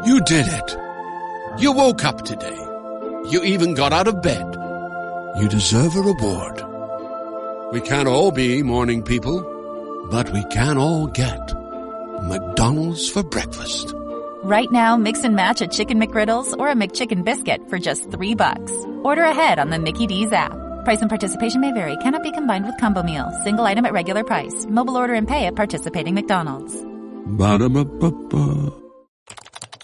You did it. You woke up today. You even got out of bed. You deserve a reward. We can't all be morning people, but we can all get McDonald's for breakfast. Right now, mix and match a Chicken McGriddles or a McChicken Biscuit for just $3. Order ahead on the Mickey D's app. Price and participation may vary. Cannot be combined with combo meal. Single item at regular price. Mobile order and pay at participating McDonald's. Ba-da-ba-ba-ba.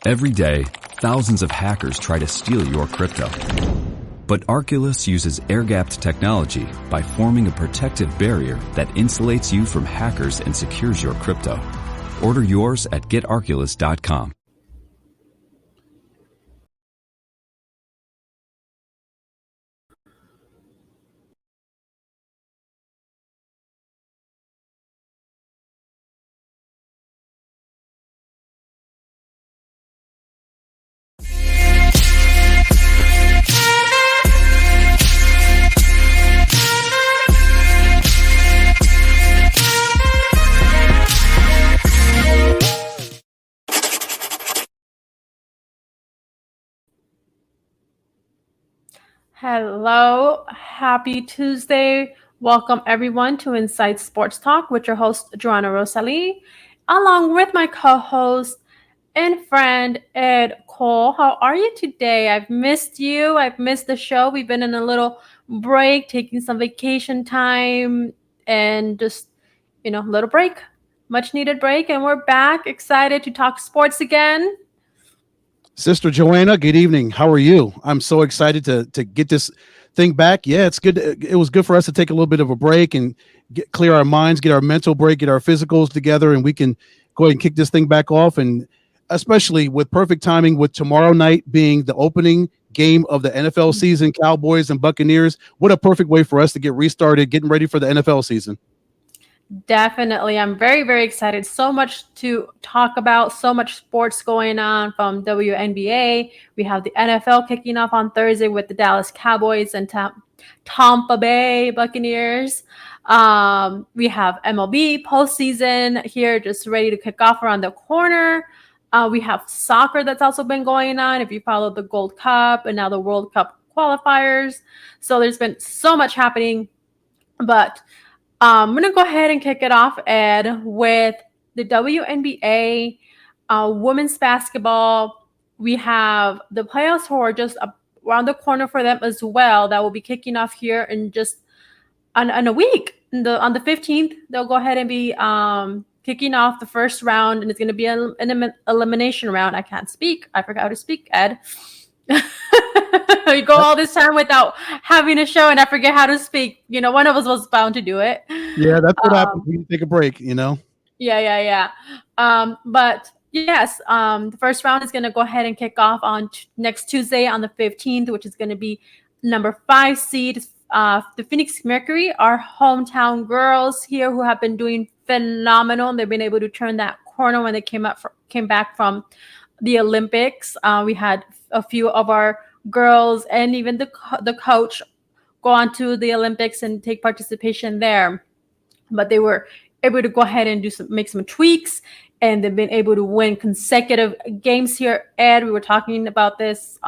Every day, thousands of hackers try to steal your crypto. But Arculus uses air-gapped technology by forming a protective barrier that insulates you from hackers and secures your crypto. Order yours at getarculus.com. Hello, happy Tuesday. Welcome everyone to Inside Sports Talk with your host, Joanna Rosalie, along with my co-host and friend, Ed Cole. How are you today? I've missed you. I've missed the show. We've been in a little break, taking some vacation time and just, a little break, much needed break. And we're back, excited to talk sports again. Sister Joanna, good evening. How are you? I'm so excited to get this thing back. Yeah, it's good. It was good for us to take a little bit of a break and clear our minds, get our mental break, get our physicals together, and we can go ahead and kick this thing back off. And especially with perfect timing, with tomorrow night being the opening game of the NFL season, Cowboys and Buccaneers. What a perfect way for us to get restarted, getting ready for the NFL season. Definitely. I'm very, very excited. So much to talk about, so much sports going on from WNBA. We have the NFL kicking off on Thursday with the Dallas Cowboys and Tampa Bay Buccaneers. We have MLB postseason here, just ready to kick off around the corner. We have soccer that's also been going on. If you follow the Gold Cup and now the World Cup qualifiers. So there's been so much happening, but I'm going to go ahead and kick it off, Ed, with the WNBA women's basketball. We have the playoffs who are just around the corner for them as well. That will be kicking off here in just on a week. On the 15th, they'll go ahead and be kicking off the first round, and it's going to be an elimination round. I can't speak. I forgot how to speak, Ed. You go all this time without having a show and I forget how to speak. One of us was bound to do it. Yeah, that's what happens when you take a break, Yeah. But yes, the first round is going to go ahead and kick off on next Tuesday on the 15th, which is going to be number 5 seed, the Phoenix Mercury, our hometown girls here who have been doing phenomenal. They've been able to turn that corner when they came back from the Olympics. We had a few of our girls and even the coach go on to the Olympics and take participation there. But they were able to go ahead and make some tweaks, and they've been able to win consecutive games here. Ed, we were talking about this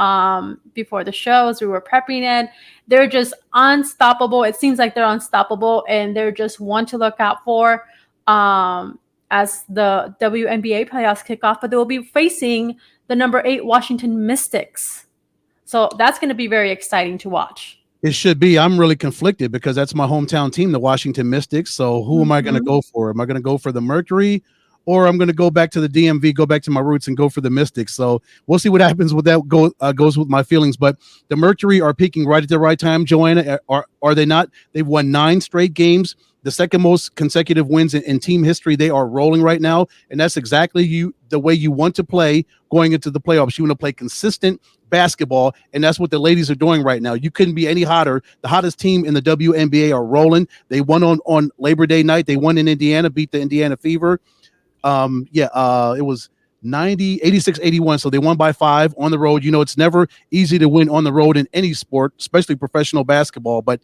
before the show as we were prepping it. They're just unstoppable. It seems like they're unstoppable, and they're just one to look out for as the WNBA playoffs kick off. But they will be facing the number 8 Washington Mystics. So that's going to be very exciting to watch. It should be. I'm really conflicted because that's my hometown team, the Washington Mystics. So who am I going to go for? Am I going to go for the Mercury, or I'm going to go back to the DMV, go back to my roots and go for the Mystics? So we'll see what happens with that goes with my feelings. But the Mercury are peaking right at the right time, Joanna. Are they not? They've won 9 straight games, the second most consecutive wins in team history. They are rolling right now, and that's exactly the way you want to play going into the playoffs. You want to play consistent basketball, and that's what the ladies are doing right now. You couldn't be any hotter. The hottest team in the WNBA are rolling. They won on Labor Day night. They won in Indiana, beat the Indiana Fever. It was 86-81. So they won by 5 on the road. It's never easy to win on the road in any sport, especially professional basketball. But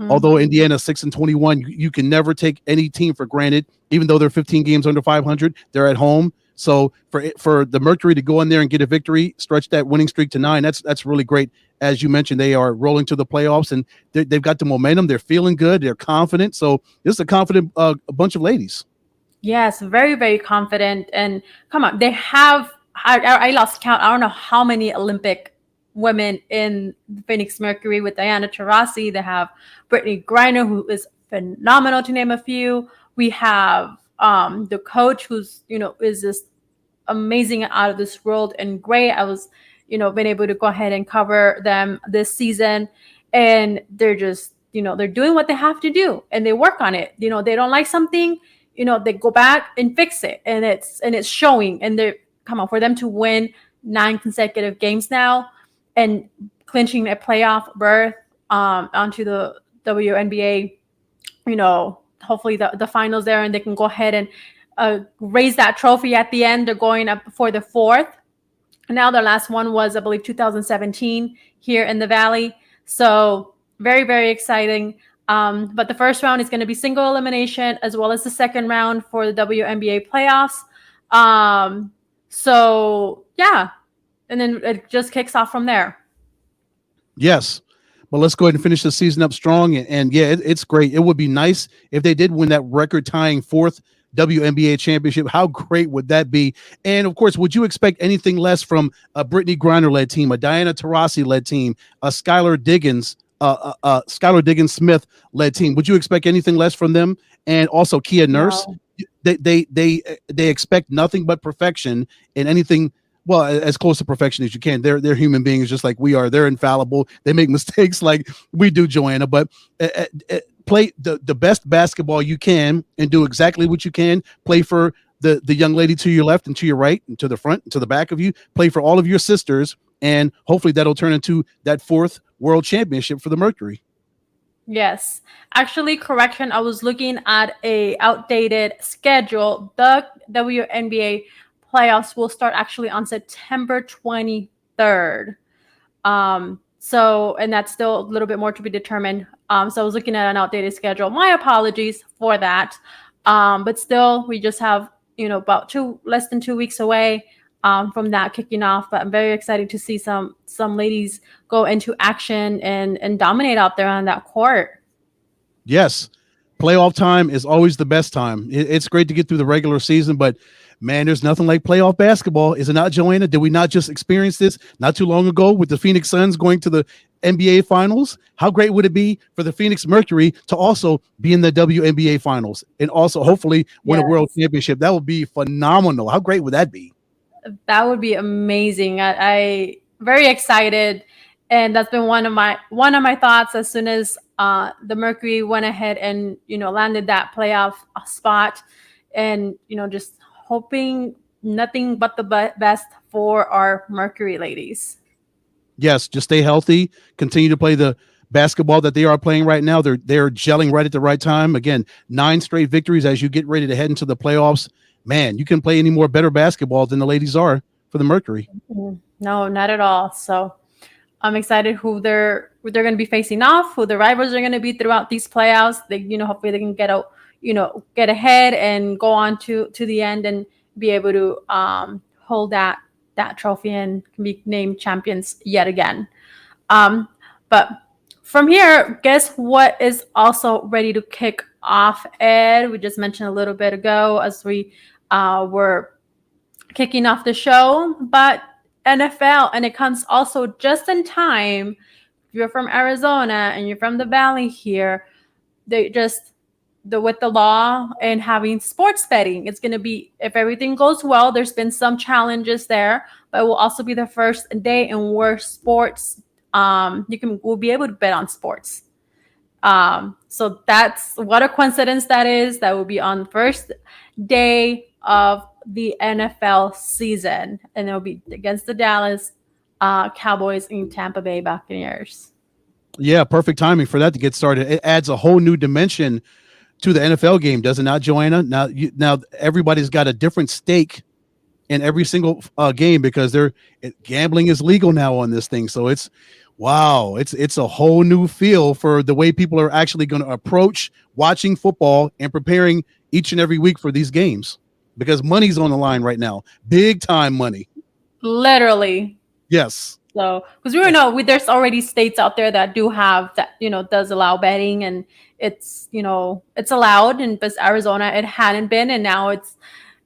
although Indiana's 6-21, you can never take any team for granted. Even though they're 15 games under 500, they're at home. So for the Mercury to go in there and get a victory, stretch that winning streak to 9, that's really great. As you mentioned, they are rolling to the playoffs, and they've got the momentum. They're feeling good. They're confident. So this is a confident a bunch of ladies. Yes, very, very confident. And come on, they have, I lost count. I don't know how many Olympic women in the Phoenix Mercury with Diana Taurasi. They have Brittany Griner, who is phenomenal, to name a few. We have the coach who's, is just amazing, out of this world and great. I was, been able to go ahead and cover them this season, and they're just, they're doing what they have to do, and they work on it. They don't like something, they go back and fix it, and it's showing. And they're, come on, for them to win 9 consecutive games now and clinching a playoff berth onto the WNBA, hopefully the finals there, and they can go ahead and raise that trophy at the end. They're going up for the 4th. Now their last one was, I believe, 2017 here in the Valley. So very, very exciting. But the first round is going to be single elimination, as well as the second round for the WNBA playoffs. So yeah, and then it just kicks off from there. Yes. But let's go ahead and finish the season up strong. And yeah, it's great. It would be nice if they did win that record-tying 4th WNBA championship. How great would that be? And of course, would you expect anything less from a Brittany Griner-led team, a Diana Taurasi-led team, a Skylar Diggins Smith led team? Would you expect anything less from them? And also Kia Nurse. No. They expect nothing but perfection in anything. Well, as close to perfection as you can. They're human beings just like we are. They're infallible. They make mistakes like we do, Joanna. But play the best basketball you can and do exactly what you can. Play for the young lady to your left and to your right and to the front and to the back of you. Play for all of your sisters, and hopefully that'll turn into that 4th world championship for the Mercury. Yes. Actually, correction. I was looking at a outdated schedule. The WNBA playoffs will start actually on September 23rd. So, and that's still a little bit more to be determined. So I was looking at an outdated schedule. My apologies for that. But still, we just have, about less than 2 weeks away from that kicking off. But I'm very excited to see some ladies go into action and dominate out there on that court. Yes. Playoff time is always the best time. It's great to get through the regular season, but man, there's nothing like playoff basketball. Is it not, Joanna? Did we not just experience this not too long ago with the Phoenix Suns going to the NBA Finals? How great would it be for the Phoenix Mercury to also be in the WNBA Finals and also hopefully win a world championship? That would be phenomenal. How great would that be? That would be amazing. I very excited, and that's been one of my thoughts as soon as the Mercury went ahead and landed that playoff spot, and just hoping nothing but the best for our Mercury ladies. Yes, just stay healthy, continue to play the basketball that they are playing right now. They're gelling right at the right time. Again, 9 straight victories as you get ready to head into the playoffs. Man, you can play any more better basketball than the ladies are for the Mercury. No, not at all. So I'm excited who they're going to be facing off, who the rivals are going to be throughout these playoffs. They, hopefully they can get ahead and go on to the end and be able to hold that trophy and can be named champions yet again. But from here, guess what is also ready to kick off, Ed? We just mentioned a little bit ago as we were kicking off the show, but NFL, and it comes also just in time. If you're from Arizona and you're from the Valley here, with the law and having sports betting, it's going to be, if everything goes well, there's been some challenges there, but it will also be the first day in where sports, we'll be able to bet on sports. So that's what a coincidence that is. That will be on the first day of the NFL season, and it'll be against the Dallas Cowboys and Tampa Bay Buccaneers. Yeah, perfect timing for that to get started. It adds a whole new dimension to the NFL game, does it not, Joanna? Now everybody's got a different stake in every single game because gambling is legal now on this thing. So it's a whole new feel for the way people are actually going to approach watching football and preparing each and every week for these games. because money's on the line right now. Big time money. Literally. Yes. So, because we know there's already states out there that do have that, does allow betting, and it's, it's allowed. And but Arizona, it hadn't been, and now it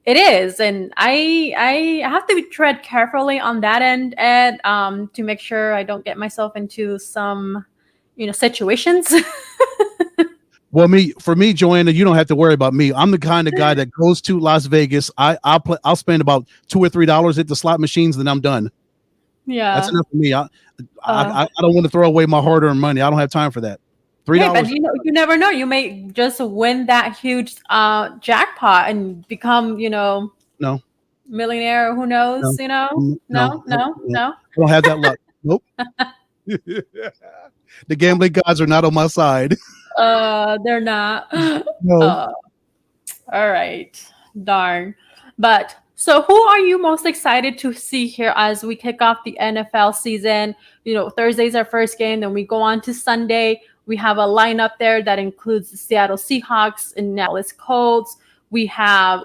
is. And I have to tread carefully on that end, Ed, to make sure I don't get myself into some, situations. Well, for me, Joanna, you don't have to worry about me. I'm the kind of guy that goes to Las Vegas. I'll spend about $2 or $3 at the slot machines, then I'm done. Yeah, that's enough for me. I don't want to throw away my hard-earned money. I don't have time for that. $3. Yeah, but you never know. You may just win that huge jackpot and become, no millionaire. Who knows? No. I don't have that luck. Nope. The gambling gods are not on my side. They're not. No. All right. Darn. But so who are you most excited to see here as we kick off the NFL season? Thursday's our first game. Then we go on to Sunday. We have a lineup there that includes the Seattle Seahawks and Dallas Colts. We have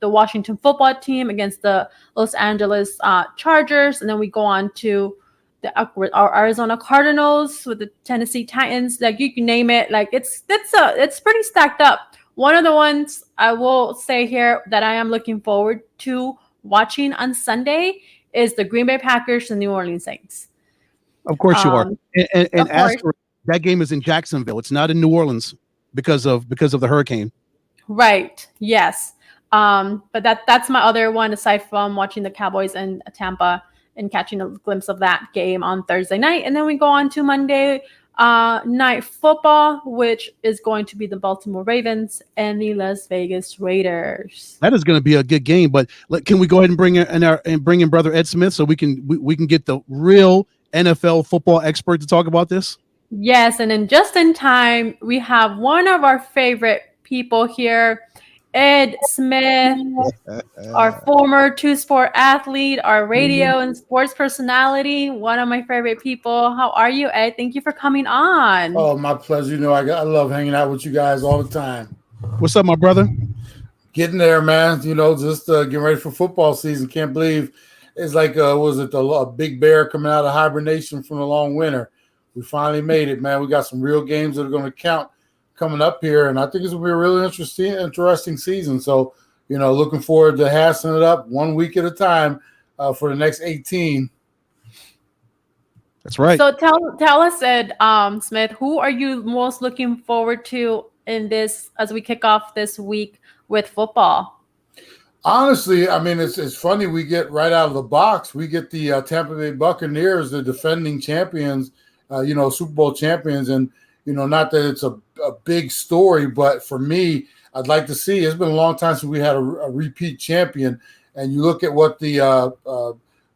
the Washington football team against the Los Angeles Chargers. And then we go on to our Arizona Cardinals with the Tennessee Titans. Like, you can name it. Like, it's pretty stacked up. One of the ones I will say here that I am looking forward to watching on Sunday is the Green Bay Packers and New Orleans Saints. Of course you are. And that game is in Jacksonville. It's not in New Orleans because of the hurricane. Right. Yes. But that's my other one aside from watching the Cowboys and Tampa and catching a glimpse of that game on Thursday night. And then we go on to Monday night football, which is going to be the Baltimore Ravens and the Las Vegas Raiders. That is going to be a good game. But can we go ahead and bring in Brother Ed Smith so we can get the real NFL football expert to talk about this? Yes, and then just in time, we have one of our favorite people here, Ed Smith, our former two-sport athlete, our radio and sports personality, one of my favorite people. How are you, Ed? Thank you for coming on. Oh, my pleasure. I love hanging out with you guys all the time. What's up, my brother? Getting there, man. Just getting ready for football season. Can't believe it's like, a big bear coming out of hibernation from the long winter. We finally made it, man. We got some real games that are going to count coming up here, and I think it's going to be a really interesting season. So, looking forward to hassling it up 1 week at a time for the next 18. That's right. So tell us, Ed Smith, who are you most looking forward to in this as we kick off this week with football? Honestly, I mean, it's funny. We get right out of the box. We get the Tampa Bay Buccaneers, the defending champions, Super Bowl champions, and not that it's a big story, but for me, I'd like to see. It's been a long time since we had a repeat champion, and you look at what the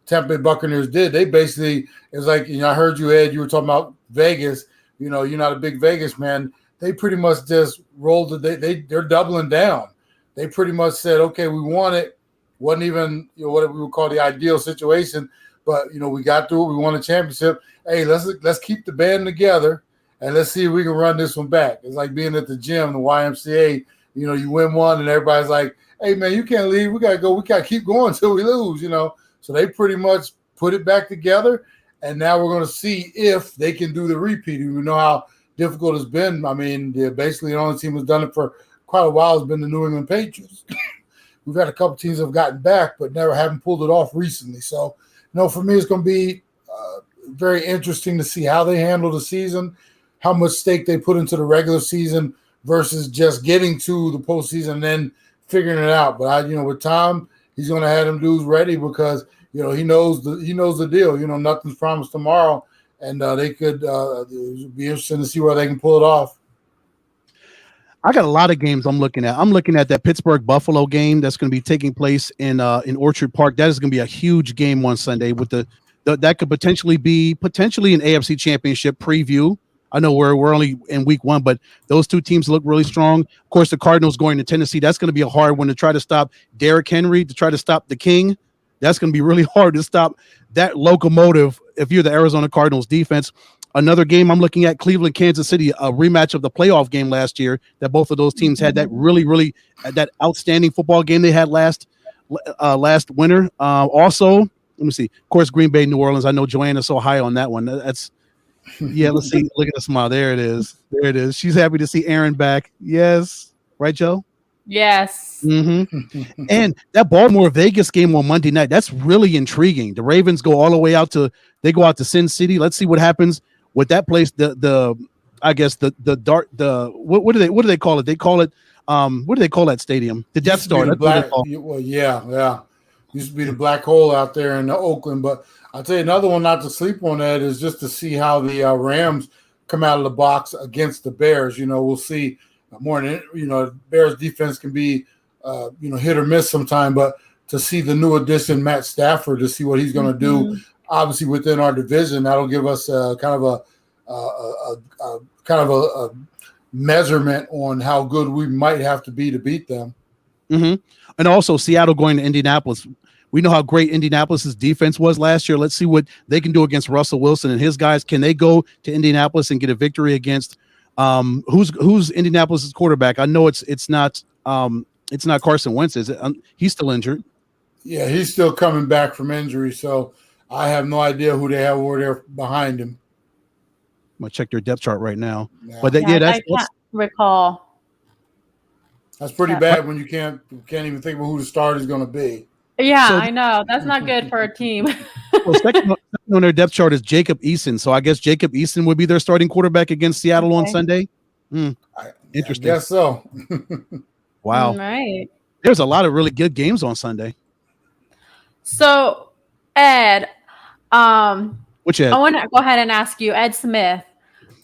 Tampa Bay Buccaneers did. They basically, it's like, I heard you, Ed. You were talking about Vegas. You're not a big Vegas man. They pretty much just rolled it. They're doubling down. They pretty much said, okay, we won it. Wasn't even what we would call the ideal situation, but we got through it. We won a championship. Hey, let's keep the band together and let's see if we can run this one back. It's like being at the gym, the YMCA. You win one and everybody's like, hey man, you can't leave. We gotta go. We gotta keep going until we lose. So they pretty much put it back together, and now we're going to see if they can do the repeat. We know how difficult it's been. I mean, basically the only team that's done it for quite a while has been the New England Patriots. We've had a couple teams that have gotten back, but haven't pulled it off recently. So, for me, it's going to be very interesting to see how they handle the season, how much stake they put into the regular season versus just getting to the postseason and then figuring it out. But with Tom, he's going to have them dudes ready because he knows the deal. Nothing's promised tomorrow, and they could be interesting to see where they can pull it off. I got a lot of games I'm looking at. I'm looking at that Pittsburgh-Buffalo game that's going to be taking place in Orchard Park. That is going to be a huge game on Sunday. With that could potentially be an AFC Championship preview. I know we're only in week 1, but those two teams look really strong. Of course, the Cardinals going to Tennessee. That's going to be a hard one to try to stop Derrick Henry, to try to stop the King. That's going to be really hard to stop that locomotive if you're the Arizona Cardinals defense. Another game I'm looking at, Cleveland, Kansas City, a rematch of the playoff game last year that both of those teams had, that really that outstanding football game they had last winter. Also, let me see. Of course, Green Bay, New Orleans. I know Joanna's so high on that one. That's let's see. Look at the smile. There it is. There it is. She's happy to see Aaron back. Yes. Right, Joe? Yes. Mm-hmm. And that Baltimore Vegas game on Monday night, that's really intriguing. The Ravens go all the way out to Sin City. Let's see what happens with that place. What do they call it? They call it what do they call that stadium? The Death Star. Well, yeah. Used to be the black hole out there in Oakland. But I'll tell you another one not to sleep on that is just to see how the Rams come out of the box against the Bears. We'll see more than Bears defense can be hit or miss sometime, but to see the new addition Matt Stafford, to see what he's going to do, obviously within our division, that'll give us kind of a measurement on how good we might have to beat them. Mm-hmm. And also Seattle going to Indianapolis. We know how great Indianapolis's defense was last year. Let's see what they can do against Russell Wilson and his guys. Can they go to Indianapolis and get a victory against who's Indianapolis's quarterback? I know it's not Carson Wentz, is it? He's still injured. Yeah, he's still coming back from injury, so I have no idea who they have over there behind him. I'm gonna check their depth chart right now. Yeah. But I can't recall. That's pretty bad when you can't even think of who the start is going to be. Yeah, I know. That's not good for a team. Well, second on their depth chart is Jacob Eason. So I guess Jacob Eason would be their starting quarterback against Seattle on Sunday. Interesting. I guess so. Wow. Right. There's a lot of really good games on Sunday. So, Ed, which Ed? I want to go ahead and ask you, Ed Smith.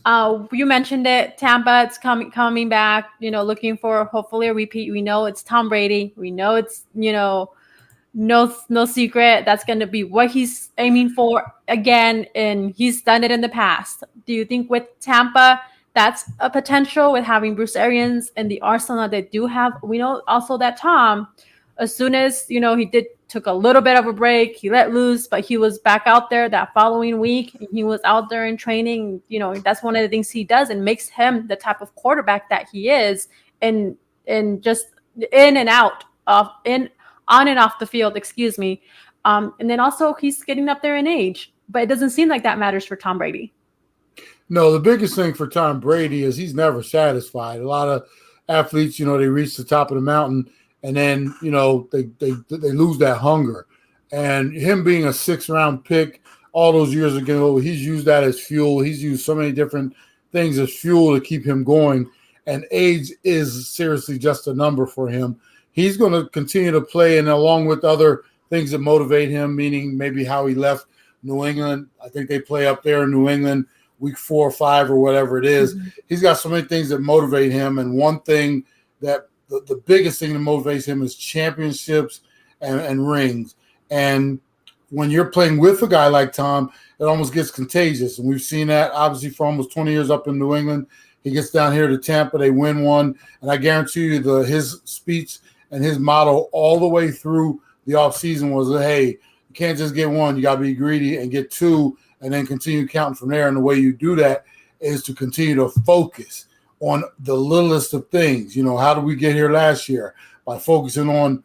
You mentioned it. Tampa, it's coming back. Looking for hopefully a repeat. We know it's Tom Brady. We know it's no secret that's going to be what he's aiming for again, and he's done it in the past. Do you think with Tampa that's a potential with having Bruce Arians and the arsenal they do have? We know also that Tom, as soon as he took a little bit of a break, he let loose, but he was back out there that following week. He was out there in training. That's one of the things he does and makes him the type of quarterback that he is, and just in and out of on and off the field, excuse me. And then also he's getting up there in age, but it doesn't seem like that matters for Tom Brady. No, the biggest thing for Tom Brady is he's never satisfied. A lot of athletes, they reach the top of the mountain and then, they lose that hunger. And him being a 6th-round pick all those years ago, he's used that as fuel. He's used so many different things as fuel to keep him going. And age is seriously just a number for him. He's going to continue to play, and along with other things that motivate him, meaning maybe how he left New England. I think they play up there in New England week 4 or 5 or whatever it is. Mm-hmm. He's got so many things that motivate him, and one thing that the biggest thing that motivates him is championships and rings. And when you're playing with a guy like Tom, it almost gets contagious, and we've seen that obviously for almost 20 years up in New England. He gets down here to Tampa, they win one, and I guarantee you his speech and his motto all the way through the offseason was, hey, you can't just get one. You got to be greedy and get 2 and then continue counting from there. And the way you do that is to continue to focus on the littlest of things. How did we get here last year? By focusing on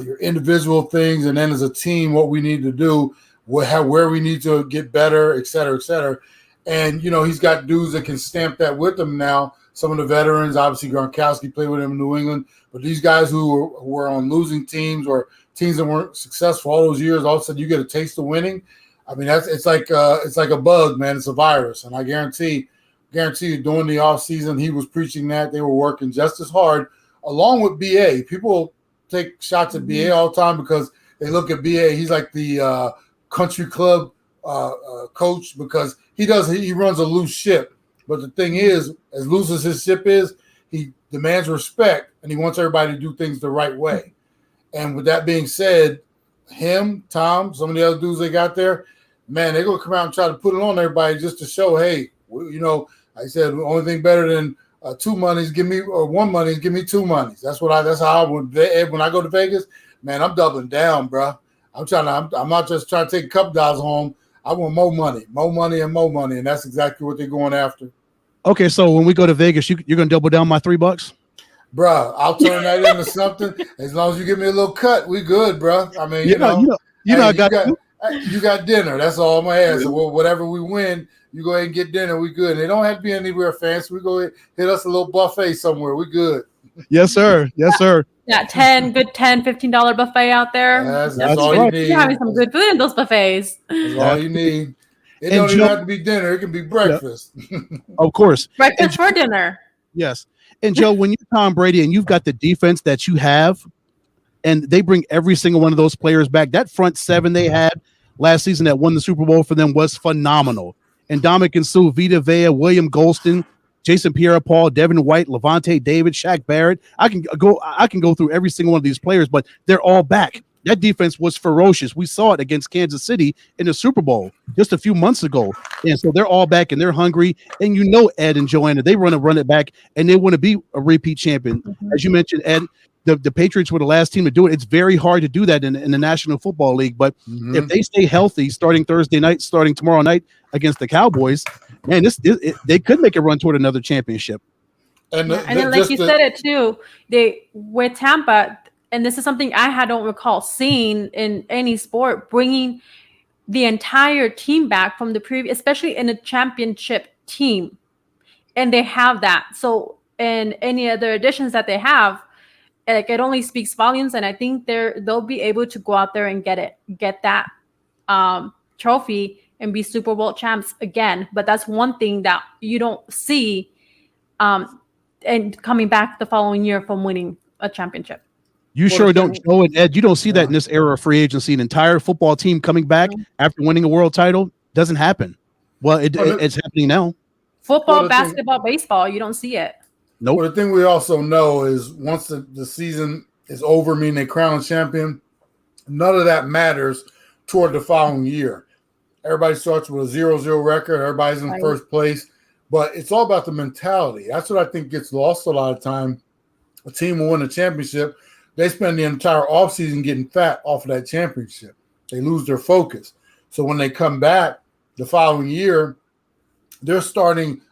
your individual things, and then as a team, what we need to do, where we need to get better, et cetera, et cetera. And, he's got dudes that can stamp that with him now. Some of the veterans, obviously Gronkowski played with him in New England, but these guys who were on losing teams or teams that weren't successful all those years, all of a sudden you get a taste of winning. I mean, it's like a bug, man. It's a virus, and I guarantee you, during the offseason, he was preaching that. They were working just as hard, along with BA. People take shots at BA all the time because they look at BA. He's like the country club coach because he runs a loose ship. But the thing is, as loose as his ship is, he demands respect, and he wants everybody to do things the right way. And with that being said, him, Tom, some of the other dudes they got there, man, they're going to come out and try to put it on everybody just to show, hey, I said the only thing better than 2 monies, give me, or 1 money, give me 2 monies. That's how I would, when I go to Vegas, man, I'm doubling down, bro. I'm not just trying to take a couple dollars home. I want more money, and that's exactly what they're going after. Okay, so when we go to Vegas, you're gonna double down my $3? Bruh, I'll turn that into something. As long as you give me a little cut, we good, bruh. I mean, you got dinner. That's all I'm gonna ask. So whatever we win, you go ahead and get dinner. We good. And it don't have to be anywhere fancy. We go ahead, hit us a little buffet somewhere. We good. Yes, sir. Yes, sir. That $15 buffet out there. That's all you need. You're having some good food in those buffets. That's all you need. It don't even have to be dinner. It can be breakfast. Of course. Breakfast for dinner. Yes. And Joe, when you're Tom Brady and you've got the defense that you have, and they bring every single one of those players back, that front seven they had last season that won the Super Bowl for them was phenomenal. And Ndamukong Suh, Vita Vea, William Golston, Jason Pierre-Paul, Devin White, Levante David, Shaq Barrett. I can go through every single one of these players, but they're all back. That defense was ferocious. We saw it against Kansas City in the Super Bowl just a few months ago. And so they're all back and they're hungry. And you know Ed and Joanna, they want to run it back and they want to be a repeat champion. Mm-hmm. As you mentioned, Ed, the Patriots were the last team to do it. It's very hard to do that in the National Football League. But if they stay healthy starting Thursday night, starting tomorrow night against the Cowboys, man, they could make a run toward another championship. And then, like you said it too, with Tampa, and this is something I don't recall seeing in any sport, bringing the entire team back from the previous, especially in a championship team. And they have that. So, and any other additions that they have, like, it only speaks volumes. And I think they'll be able to go out there and get that trophy and be Super Bowl champs again. But that's one thing that you don't see and coming back the following year from winning a championship. You sure don't, Joe and Ed. You don't see that in this era of free agency. An entire football team coming back after winning a world title doesn't happen. Well, it's happening now. Football, basketball, baseball, you don't see it. Nope. Well, the thing we also know is once the season is over, meaning they crown champion, none of that matters toward the following year. Everybody starts with a 0-0 record. Everybody's in first place. But it's all about the mentality. That's what I think gets lost a lot of time. A team will win a championship. They spend the entire offseason getting fat off of that championship. They lose their focus. So when they come back the following year, they're starting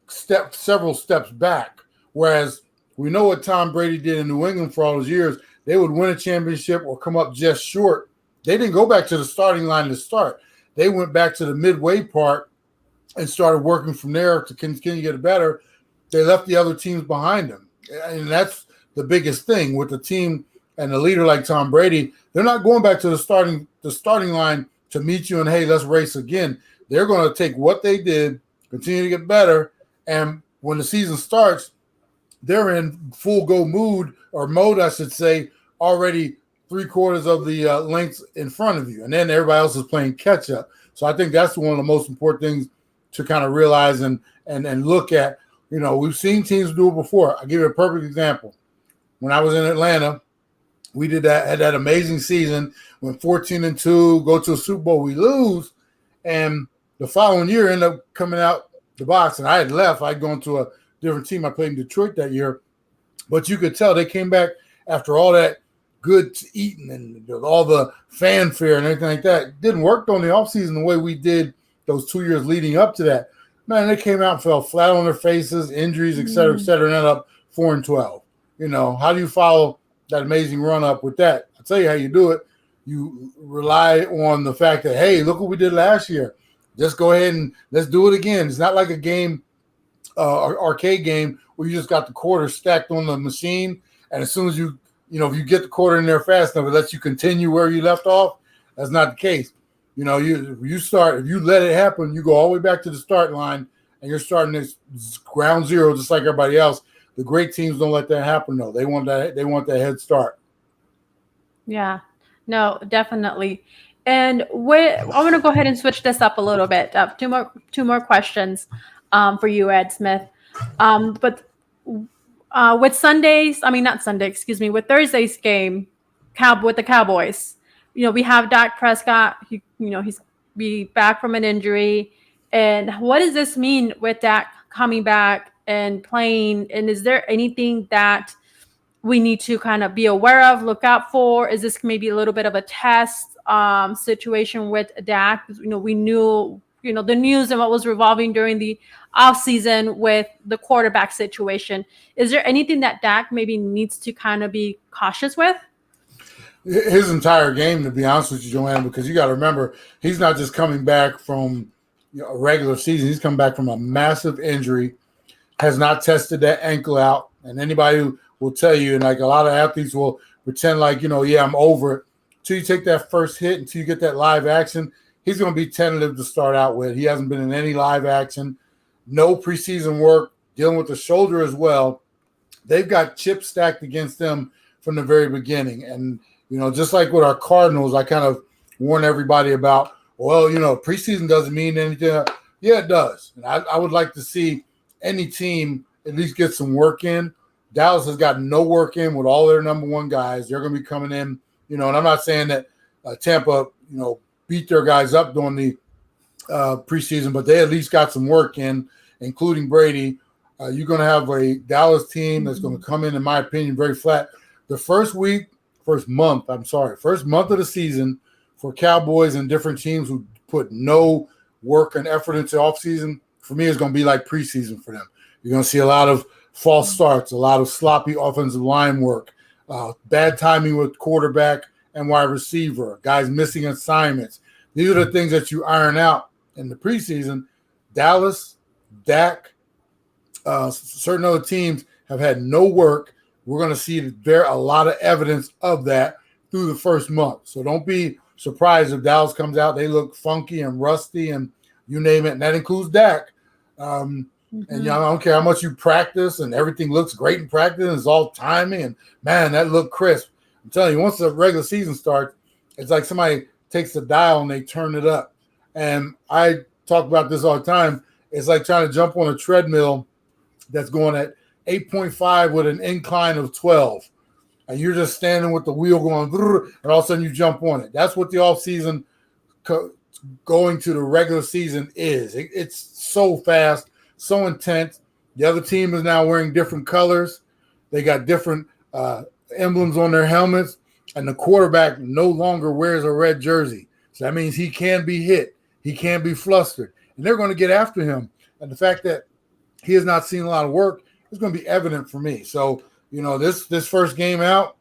several steps back. Whereas we know what Tom Brady did in New England for all those years. They would win a championship or come up just short. They didn't go back to the starting line to start. They went back to the midway part and started working from there to continue to get better. They left the other teams behind them. And that's the biggest thing with the team and a leader like Tom Brady. They're not going back to the starting line to meet you and, hey, let's race again. They're going to take what they did, continue to get better, and when the season starts, they're in full go mode, I should say, already 3/4 of the length in front of you, and then everybody else is playing catch up. So I think that's one of the most important things to kind of realize and look at. You know, we've seen teams do it before. I'll give you a perfect example. When I was in Atlanta, we had that amazing season, went 14-2, go to a Super Bowl, we lose, and the following year end up coming out the box, and I had left. I'd gone to a different team. I played in Detroit that year, but you could tell they came back after all that good eating and all the fanfare and everything like that. It didn't work on the offseason the way we did those 2 years leading up to that. Man, they came out and fell flat on their faces, injuries, et cetera, and ended up 4-12. You know, how do you follow that amazing run up with that? I'll tell you how you do it. You rely on the fact that, hey, look what we did last year. Just go ahead and let's do it again. It's not like a game, arcade game where you just got the quarters stacked on the machine, and as soon as if you get the quarter in there fast enough, it lets you continue where you left off. That's not the case. You know, you start, if you let it happen, you go all the way back to the start line, and you're starting this ground zero just like everybody else. The great teams don't let that happen, though. They want that head start. Yeah, no, definitely. And I'm going to go ahead and switch this up a little bit. Two more questions for you, Ed Smith. But with with Thursday's game, with the Cowboys, you know, we have Dak Prescott. He's be back from an injury. And what does this mean with Dak coming back and playing? And is there anything that we need to kind of be aware of, look out for? Is this maybe a little bit of a test situation with Dak. We knew, the news and what was revolving during the offseason with the quarterback situation. Is there anything that Dak maybe needs to kind of be cautious with? His entire game, to be honest with you, Joanne, because you got to remember, he's not just coming back from a regular season. He's come back from a massive injury, has not tested that ankle out. And anybody who will tell you, and like a lot of athletes will pretend like, yeah, I'm over it. Until you take that first hit, until you get that live action, he's going to be tentative to start out with. He hasn't been in any live action, no preseason work, dealing with the shoulder as well. They've got chips stacked against them from the very beginning. And, just like with our Cardinals, I kind of warn everybody about, well, preseason doesn't mean anything. Yeah, it does. And I would like to see any team at least get some work in. Dallas has got no work in with all their number one guys. They're going to be coming in, and I'm not saying that Tampa, beat their guys up during the preseason, but they at least got some work in, including Brady. You're going to have a Dallas team that's going to come in my opinion, very flat. The first month of the season for Cowboys and different teams who put no work and effort into offseason, for me, is going to be like preseason for them. You're going to see a lot of false starts, a lot of sloppy offensive line work, bad timing with quarterback and wide receiver, guys missing assignments. These are the things that you iron out in the preseason. Dallas, Dak, certain other teams have had no work. We're going to see there a lot of evidence of that through the first month. So don't be surprised if Dallas comes out, they look funky and rusty and you name it, and that includes Dak. And I don't care how much you practice and everything looks great in practice and it's all timing and, man, that looked crisp. I'm telling you, once the regular season starts, it's like somebody takes the dial and they turn it up. And I talk about this all the time. It's like trying to jump on a treadmill that's going at 8.5 with an incline of 12. And you're just standing with the wheel going, and all of a sudden you jump on it. That's what the offseason going to the regular season is. It's so fast, so intense. The other team is now wearing different colors. They got different emblems on their helmets, and the quarterback no longer wears a red jersey. So that means he can be hit. He can be flustered. And they're going to get after him. And the fact that he has not seen a lot of work is going to be evident for me. So, this first game out,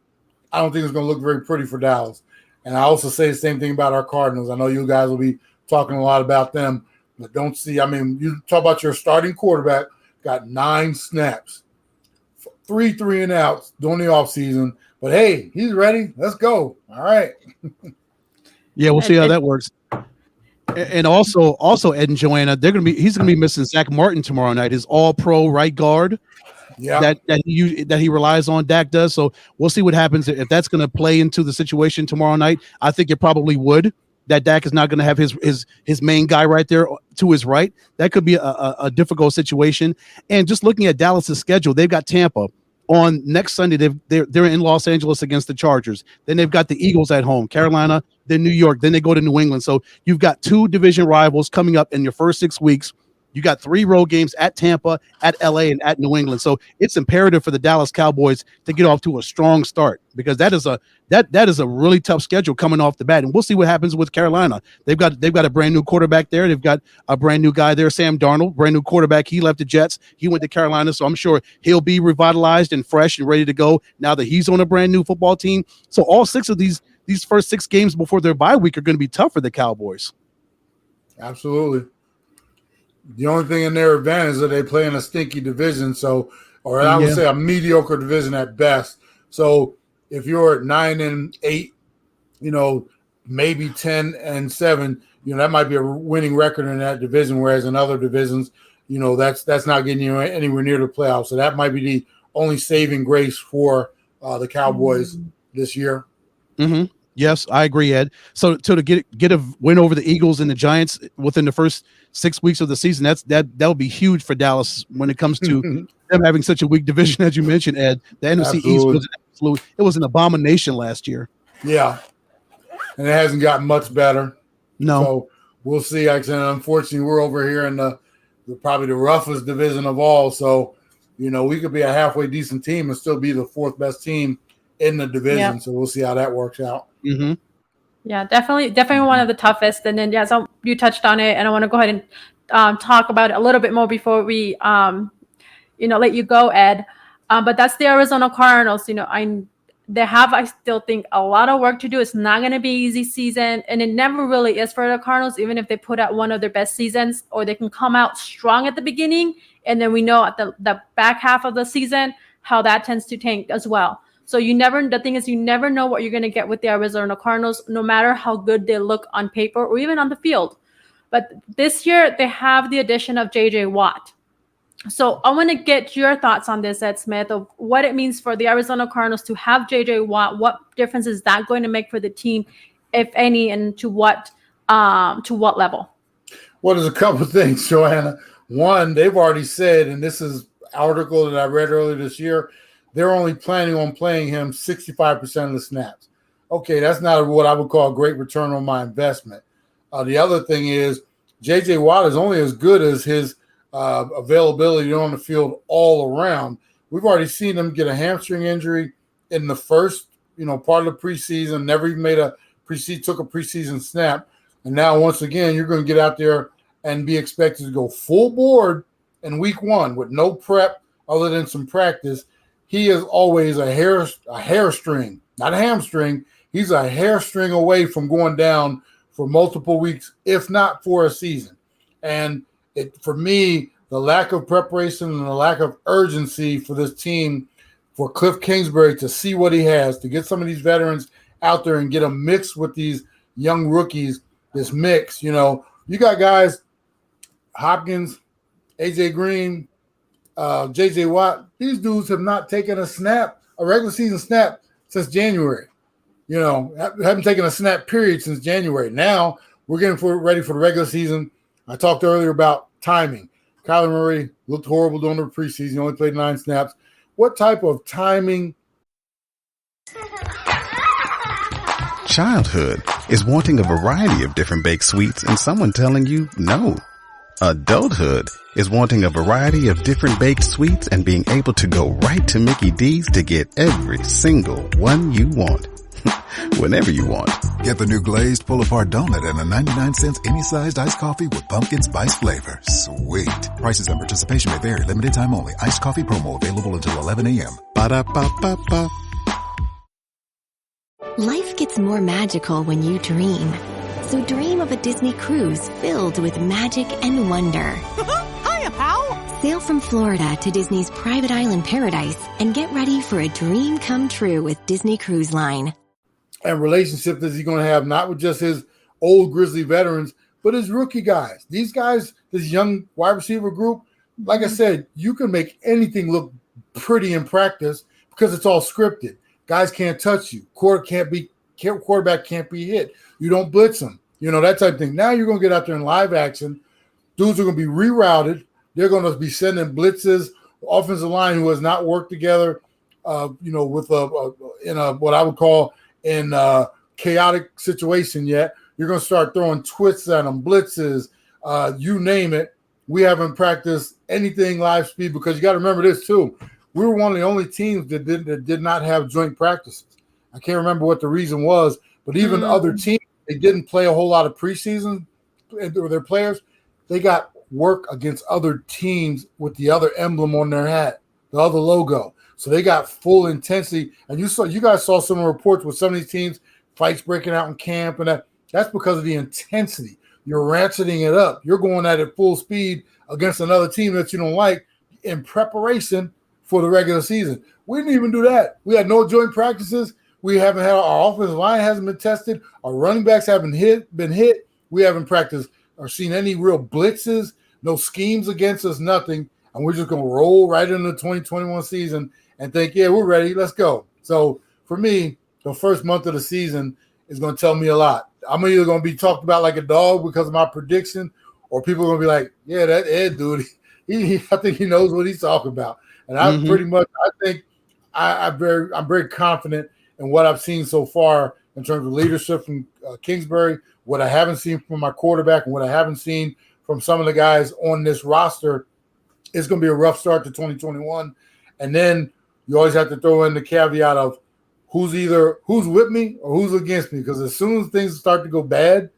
I don't think it's going to look very pretty for Dallas. And I also say the same thing about our Cardinals. I know you guys will be talking a lot about them, but you talk about your starting quarterback, got 9 snaps, 3 and outs during the offseason. But, hey, he's ready. Let's go. All right. Yeah, we'll see how that works. And also Ed and Joanna, he's gonna be missing Zach Martin tomorrow night, his all-pro right guard. Yeah, that he relies on. Dak does. So we'll see what happens if that's going to play into the situation tomorrow night. I think it probably would. That Dak is not going to have his main guy right there to his right. That could be a difficult situation. And just looking at Dallas's schedule, they've got Tampa on next Sunday. They're in Los Angeles against the Chargers. Then they've got the Eagles at home, Carolina, then New York, then they go to New England. So you've got 2 division rivals coming up in your first 6 weeks. You got 3 road games at Tampa, at LA, and at New England. So it's imperative for the Dallas Cowboys to get off to a strong start, because that is a really tough schedule coming off the bat. And we'll see what happens with Carolina. They've got a brand new quarterback there. They've got a brand new guy there, Sam Darnold, brand new quarterback. He left the Jets. He went to Carolina. So I'm sure he'll be revitalized and fresh and ready to go now that he's on a brand new football team. So all 6 of these first 6 games before their bye week are going to be tough for the Cowboys. Absolutely. The only thing in their advantage is that they play in a stinky division, I would say a mediocre division at best. So if you're at 9-8, maybe 10-7, that might be a winning record in that division. Whereas in other divisions, that's not getting you anywhere near the playoffs. So that might be the only saving grace for the Cowboys this year. Mm-hmm. Yes, I agree, Ed. So to get a win over the Eagles and the Giants within the first 6 weeks of the season, that'll be huge for Dallas when it comes to them having such a weak division, as you mentioned, Ed. The NFC East was an abomination last year. Yeah, and it hasn't gotten much better. No. So we'll see. Like I said, unfortunately, we're over here in the probably the roughest division of all. So, we could be a halfway decent team and still be the 4th best team in the division. Yep. So we'll see how that works out. Mm-hmm. Yeah, definitely one of the toughest. And then, yeah, so you touched on it, and I want to go ahead and talk about it a little bit more before we, let you go, Ed. But that's the Arizona Cardinals. I still think a lot of work to do. It's not going to be an easy season, and it never really is for the Cardinals, even if they put out one of their best seasons, or they can come out strong at the beginning, and then we know at the back half of the season how that tends to tank as well. So the thing is, you never know what you're going to get with the Arizona Cardinals, no matter how good they look on paper or even on the field. But this year, they have the addition of J.J. Watt. So I want to get your thoughts on this, Ed Smith, of what it means for the Arizona Cardinals to have J.J. Watt. What difference is that going to make for the team, if any, and to what level? Well, there's a couple of things, Joanna. One, they've already said, and this is an article that I read earlier this year, they're only planning on playing him 65% of the snaps. Okay, that's not what I would call a great return on my investment. The other thing is J.J. Watt is only as good as his availability on the field all around. We've already seen him get a hamstring injury in the first, part of the preseason, never even took a preseason snap. And now, once again, you're going to get out there and be expected to go full board in week one with no prep other than some practice. He is always a hairstring, not a hamstring. He's a hairstring away from going down for multiple weeks, if not for a season. And for me, the lack of preparation and the lack of urgency for this team, for Cliff Kingsbury to see what he has, to get some of these veterans out there and get them mixed with these young rookies, this mix, you got guys, Hopkins, AJ Green, J.J. Watt. These dudes have not taken a regular season snap since January. Haven't taken a snap period since January. Now we're getting ready for the regular season. I talked earlier about timing. Kyler Murray looked horrible during the preseason. He only played 9 snaps. What type of timing? Childhood is wanting a variety of different baked sweets and someone telling you no. Adulthood is wanting a variety of different baked sweets and being able to go right to Mickey D's to get every single one you want. Whenever you want. Get the new glazed pull-apart donut and a 99-cent any-sized iced coffee with pumpkin spice flavor. Sweet. Prices and participation may vary. Limited time only. Iced coffee promo available until 11 a.m. Ba-da-ba-ba-ba. Life gets more magical when you dream. So dream of a Disney cruise filled with magic and wonder. Hiya, pal! Sail from Florida to Disney's private island paradise and get ready for a dream come true with Disney Cruise Line. And relationship is he going to have not with just his old Grizzly veterans, but his rookie guys. These guys, this young wide receiver group, like I said, you can make anything look pretty in practice because it's all scripted. Guys can't touch you. Quarterback can't be hit. You don't blitz them. That type of thing. Now you're going to get out there in live action. Dudes are going to be rerouted. They're going to be sending blitzes. Offensive line who has not worked together, with what I would call in a chaotic situation yet. You're going to start throwing twists at them, blitzes, you name it. We haven't practiced anything live speed because you got to remember this too. We were one of the only teams that did not have joint practices. I can't remember what the reason was, but even other teams, they didn't play a whole lot of preseason. Their players, they got work against other teams with the other emblem on their hat, the other logo. So they got full intensity. And you guys saw some reports with some of these teams, fights breaking out in camp, and that's because of the intensity. You're ratcheting it up. You're going at it full speed against another team that you don't like in preparation for the regular season. We didn't even do that. We had no joint practices. We haven't had our offensive line hasn't been tested. Our running backs haven't been hit. We haven't practiced or seen any real blitzes, no schemes against us, nothing. And we're just going to roll right into the 2021 season and think, yeah, we're ready. Let's go. So for me, the first month of the season is going to tell me a lot. I'm either going to be talked about like a dog because of my prediction, or people are going to be like, yeah, that Ed dude, I think he knows what he's talking about. And I pretty much, I think I'm very confident in what I've seen so far in terms of leadership from Kingsbury, what I haven't seen from my quarterback, and what I haven't seen from some of the guys on this roster. It's going to be a rough start to 2021. And then you always have to throw in the caveat of who's with me or who's against me. Because as soon as things start to go bad,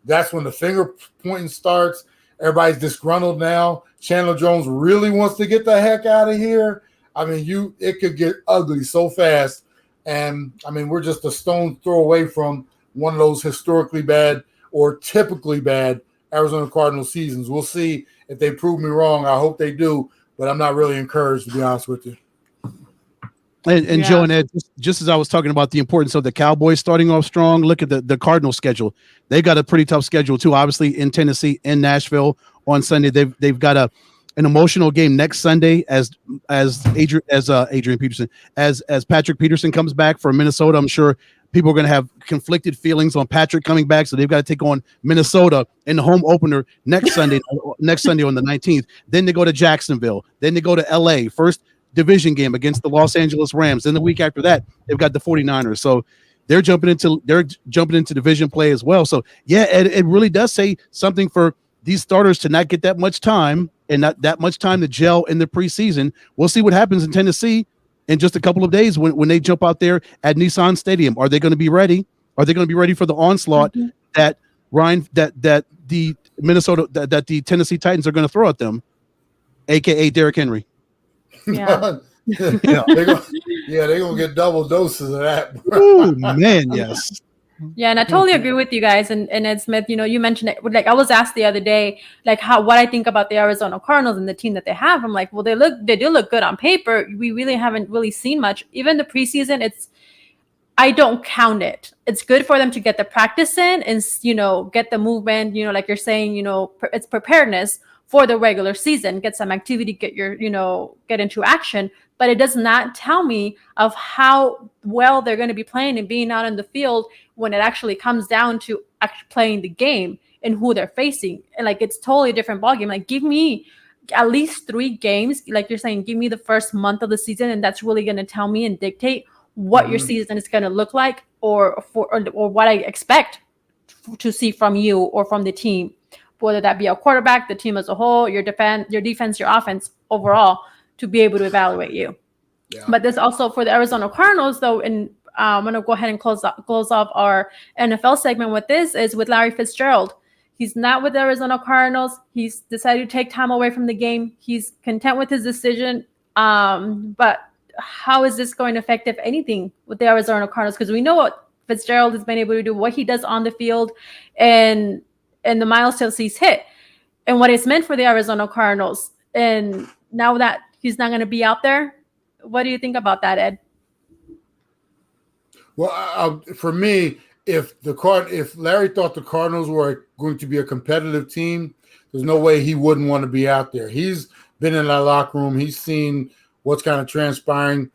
that's when the finger pointing starts. Everybody's disgruntled now. Chandler Jones really wants to get the heck out of here. I mean, it could get ugly so fast. And I mean, we're just a stone throw away from one of those historically bad or typically bad Arizona Cardinals seasons. We'll see if they prove me wrong. I hope they do, but I'm not really encouraged, to be honest with you. And Joe and Ed, just as I was talking about the importance of the Cowboys starting off strong, look at the Cardinals schedule. They got a pretty tough schedule too. Obviously in Tennessee, in Nashville on Sunday. They've got an emotional game next Sunday as Adrian Peterson, as Patrick Peterson comes back for Minnesota. I'm sure people are going to have conflicted feelings on Patrick coming back, so they've got to take on Minnesota in the home opener next Sunday on the 19th. Then they go to Jacksonville. Then they go to LA. First division game against the Los Angeles Rams. Then the week after that, they've got the 49ers. So they're jumping into division play as well. So yeah, it really does say something for these starters to not get that much time and not that much time to gel in the preseason. We'll see what happens in Tennessee in just a couple of days when they jump out there at Nissan Stadium. Are they going to be ready? Are they going to be ready for the onslaught that the Tennessee Titans are going to throw at them, aka Derrick Henry? Yeah. They're gonna get double doses of that. Oh man, yes. Yeah, and I totally agree with you guys. And Ed Smith, you mentioned it. Like, I was asked the other day, like, what I think about the Arizona Cardinals and the team that they have. I'm like, well, they do look good on paper. We really haven't really seen much. Even the preseason, I don't count it. It's good for them to get the practice in and get the movement. Like you're saying, it's preparedness for the regular season. Get some activity, get into action. But it does not tell me of how well they're going to be playing and being out in the field when it actually comes down to actually playing the game and who they're facing. And like, it's totally a different ballgame. Like, give me at least 3 games. Like you're saying, give me the first month of the season, and that's really going to tell me and dictate what your season is going to look like, or what I expect to see from you or from the team, whether that be a quarterback, the team as a whole, your defense, your offense overall, to be able to evaluate you. Yeah. But this also for the Arizona Cardinals, though, and I'm going to go ahead and close off our NFL segment with this, is with Larry Fitzgerald. He's not with the Arizona Cardinals. He's decided to take time away from the game. He's content with his decision. But how is this going to affect, if anything, with the Arizona Cardinals? Because we know what Fitzgerald has been able to do, what he does on the field, and the milestones he's hit, and what it's meant for the Arizona Cardinals. And now that he's not going to be out there, what do you think about that, Ed? Well, for me, if Larry thought the Cardinals were going to be a competitive team, there's no way he wouldn't want to be out there. He's been in that locker room. He's seen what's kind of transpiring.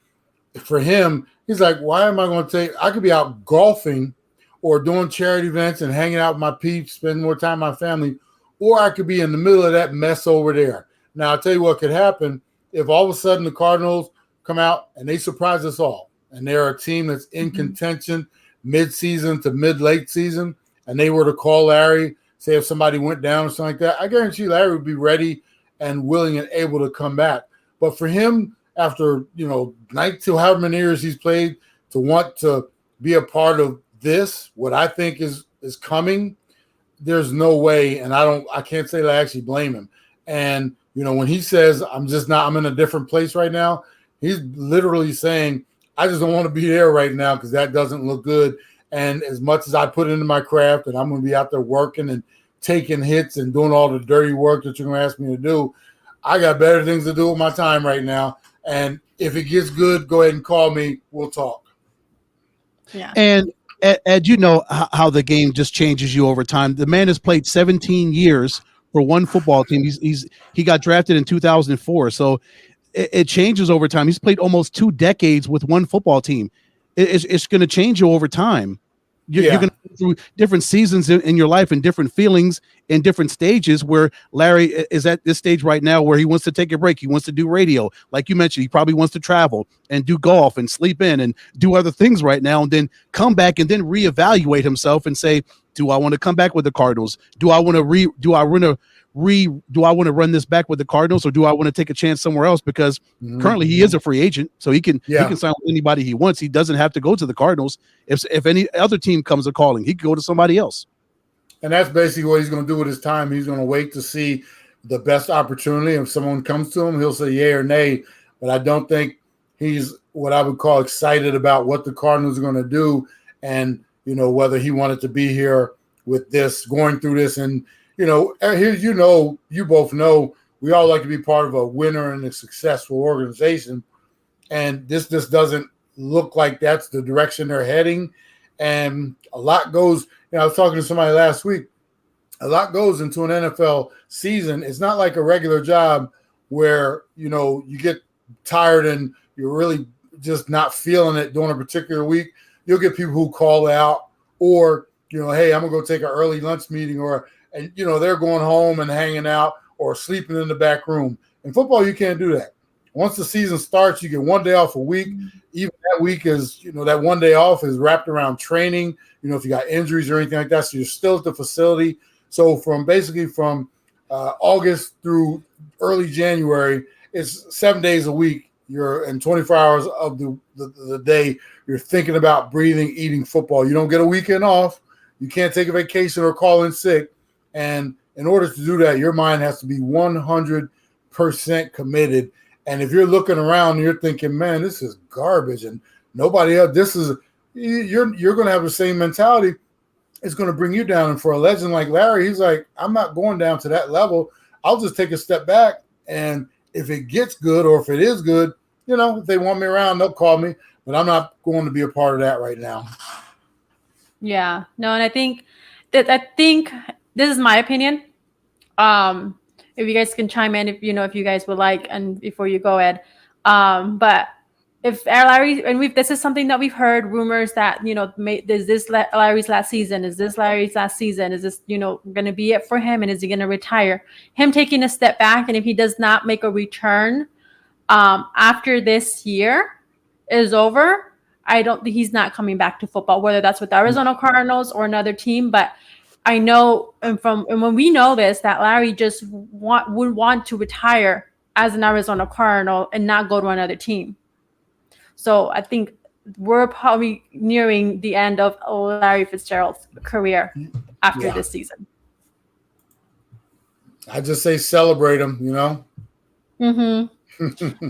For him, he's like, why am I going to I could be out golfing or doing charity events and hanging out with my peeps, spending more time with my family, or I could be in the middle of that mess over there. Now, I'll tell you what could happen if all of a sudden the Cardinals come out and they surprise us all, and they're a team that's in contention mid-season to mid-late season, and they were to call Larry, say if somebody went down or something like that, I guarantee Larry would be ready and willing and able to come back. But for him, after 19, however many years he's played, to want to be a part of this, what I think is coming, there's no way, and I can't say that I actually blame him. And when he says I'm in a different place right now, he's literally saying I just don't want to be there right now because that doesn't look good. And as much as I put into my craft and I'm going to be out there working and taking hits and doing all the dirty work that you're going to ask me to do, I got better things to do with my time right now. And if it gets good, go ahead and call me. We'll talk. Yeah. And Ed, how the game just changes you over time. The man has played 17 years for one football team. He got drafted in 2004. So it changes over time. He's played almost 2 decades with one football team. It's going to change you over time. You're going to go through different seasons in your life and different feelings in different stages where Larry is at this stage right now where he wants to take a break. He wants to do radio. Like you mentioned, he probably wants to travel and do golf and sleep in and do other things right now, and then come back and then reevaluate himself and say, do I want to come back with the Cardinals? Do I want to run this back with the Cardinals, or do I want to take a chance somewhere else? Because currently he is a free agent, so he can sign with anybody he wants. He doesn't have to go to the Cardinals. If any other team comes a calling, he could go to somebody else. And that's basically what he's going to do with his time. He's going to wait to see the best opportunity. If someone comes to him, he'll say yay or nay. But I don't think he's what I would call excited about what the Cardinals are going to do, and whether he wanted to be here with this, going through this. And here, you both know we all like to be part of a winner and a successful organization, and this just doesn't look like that's the direction they're heading. And a lot goes. I was talking to somebody last week. A lot goes into an NFL season. It's not like a regular job where you get tired and you're really just not feeling it during a particular week. You'll get people who call out, or hey, I'm gonna go take an early lunch meeting, or they're going home and hanging out or sleeping in the back room. In football, you can't do that. Once the season starts, you get one day off a week. Even that week is, that one day off is wrapped around training, if you got injuries or anything like that. So you're still at the facility. So from August through early January, it's 7 days a week. You're in 24 hours of the day. You're thinking about breathing, eating football. You don't get a weekend off. You can't take a vacation or call in sick. And in order to do that, your mind has to be 100% committed. And if you're looking around and you're thinking, man, this is garbage and nobody else, you're going to have the same mentality. It's going to bring you down. And for a legend like Larry, he's like, I'm not going down to that level. I'll just take a step back. And if it gets good, or if it is good, if they want me around, they'll call me. But I'm not going to be a part of that right now. Yeah, no, and I think this is my opinion. If you guys can chime in, if you guys would like, and before you go, Ed. But if Larry, and this is something that we've heard rumors that is this Larry's last season? Is this Larry's last season? Is this going to be it for him? And is he going to retire? Him taking a step back, and if he does not make a return after this year is over, I don't think he's not coming back to football, whether that's with the Arizona Cardinals or another team. But I know, and when we know this, that Larry just would want to retire as an Arizona Cardinal and not go to another team. So I think we're probably nearing the end of Larry Fitzgerald's career after this season. I just say celebrate him, Mm-hmm.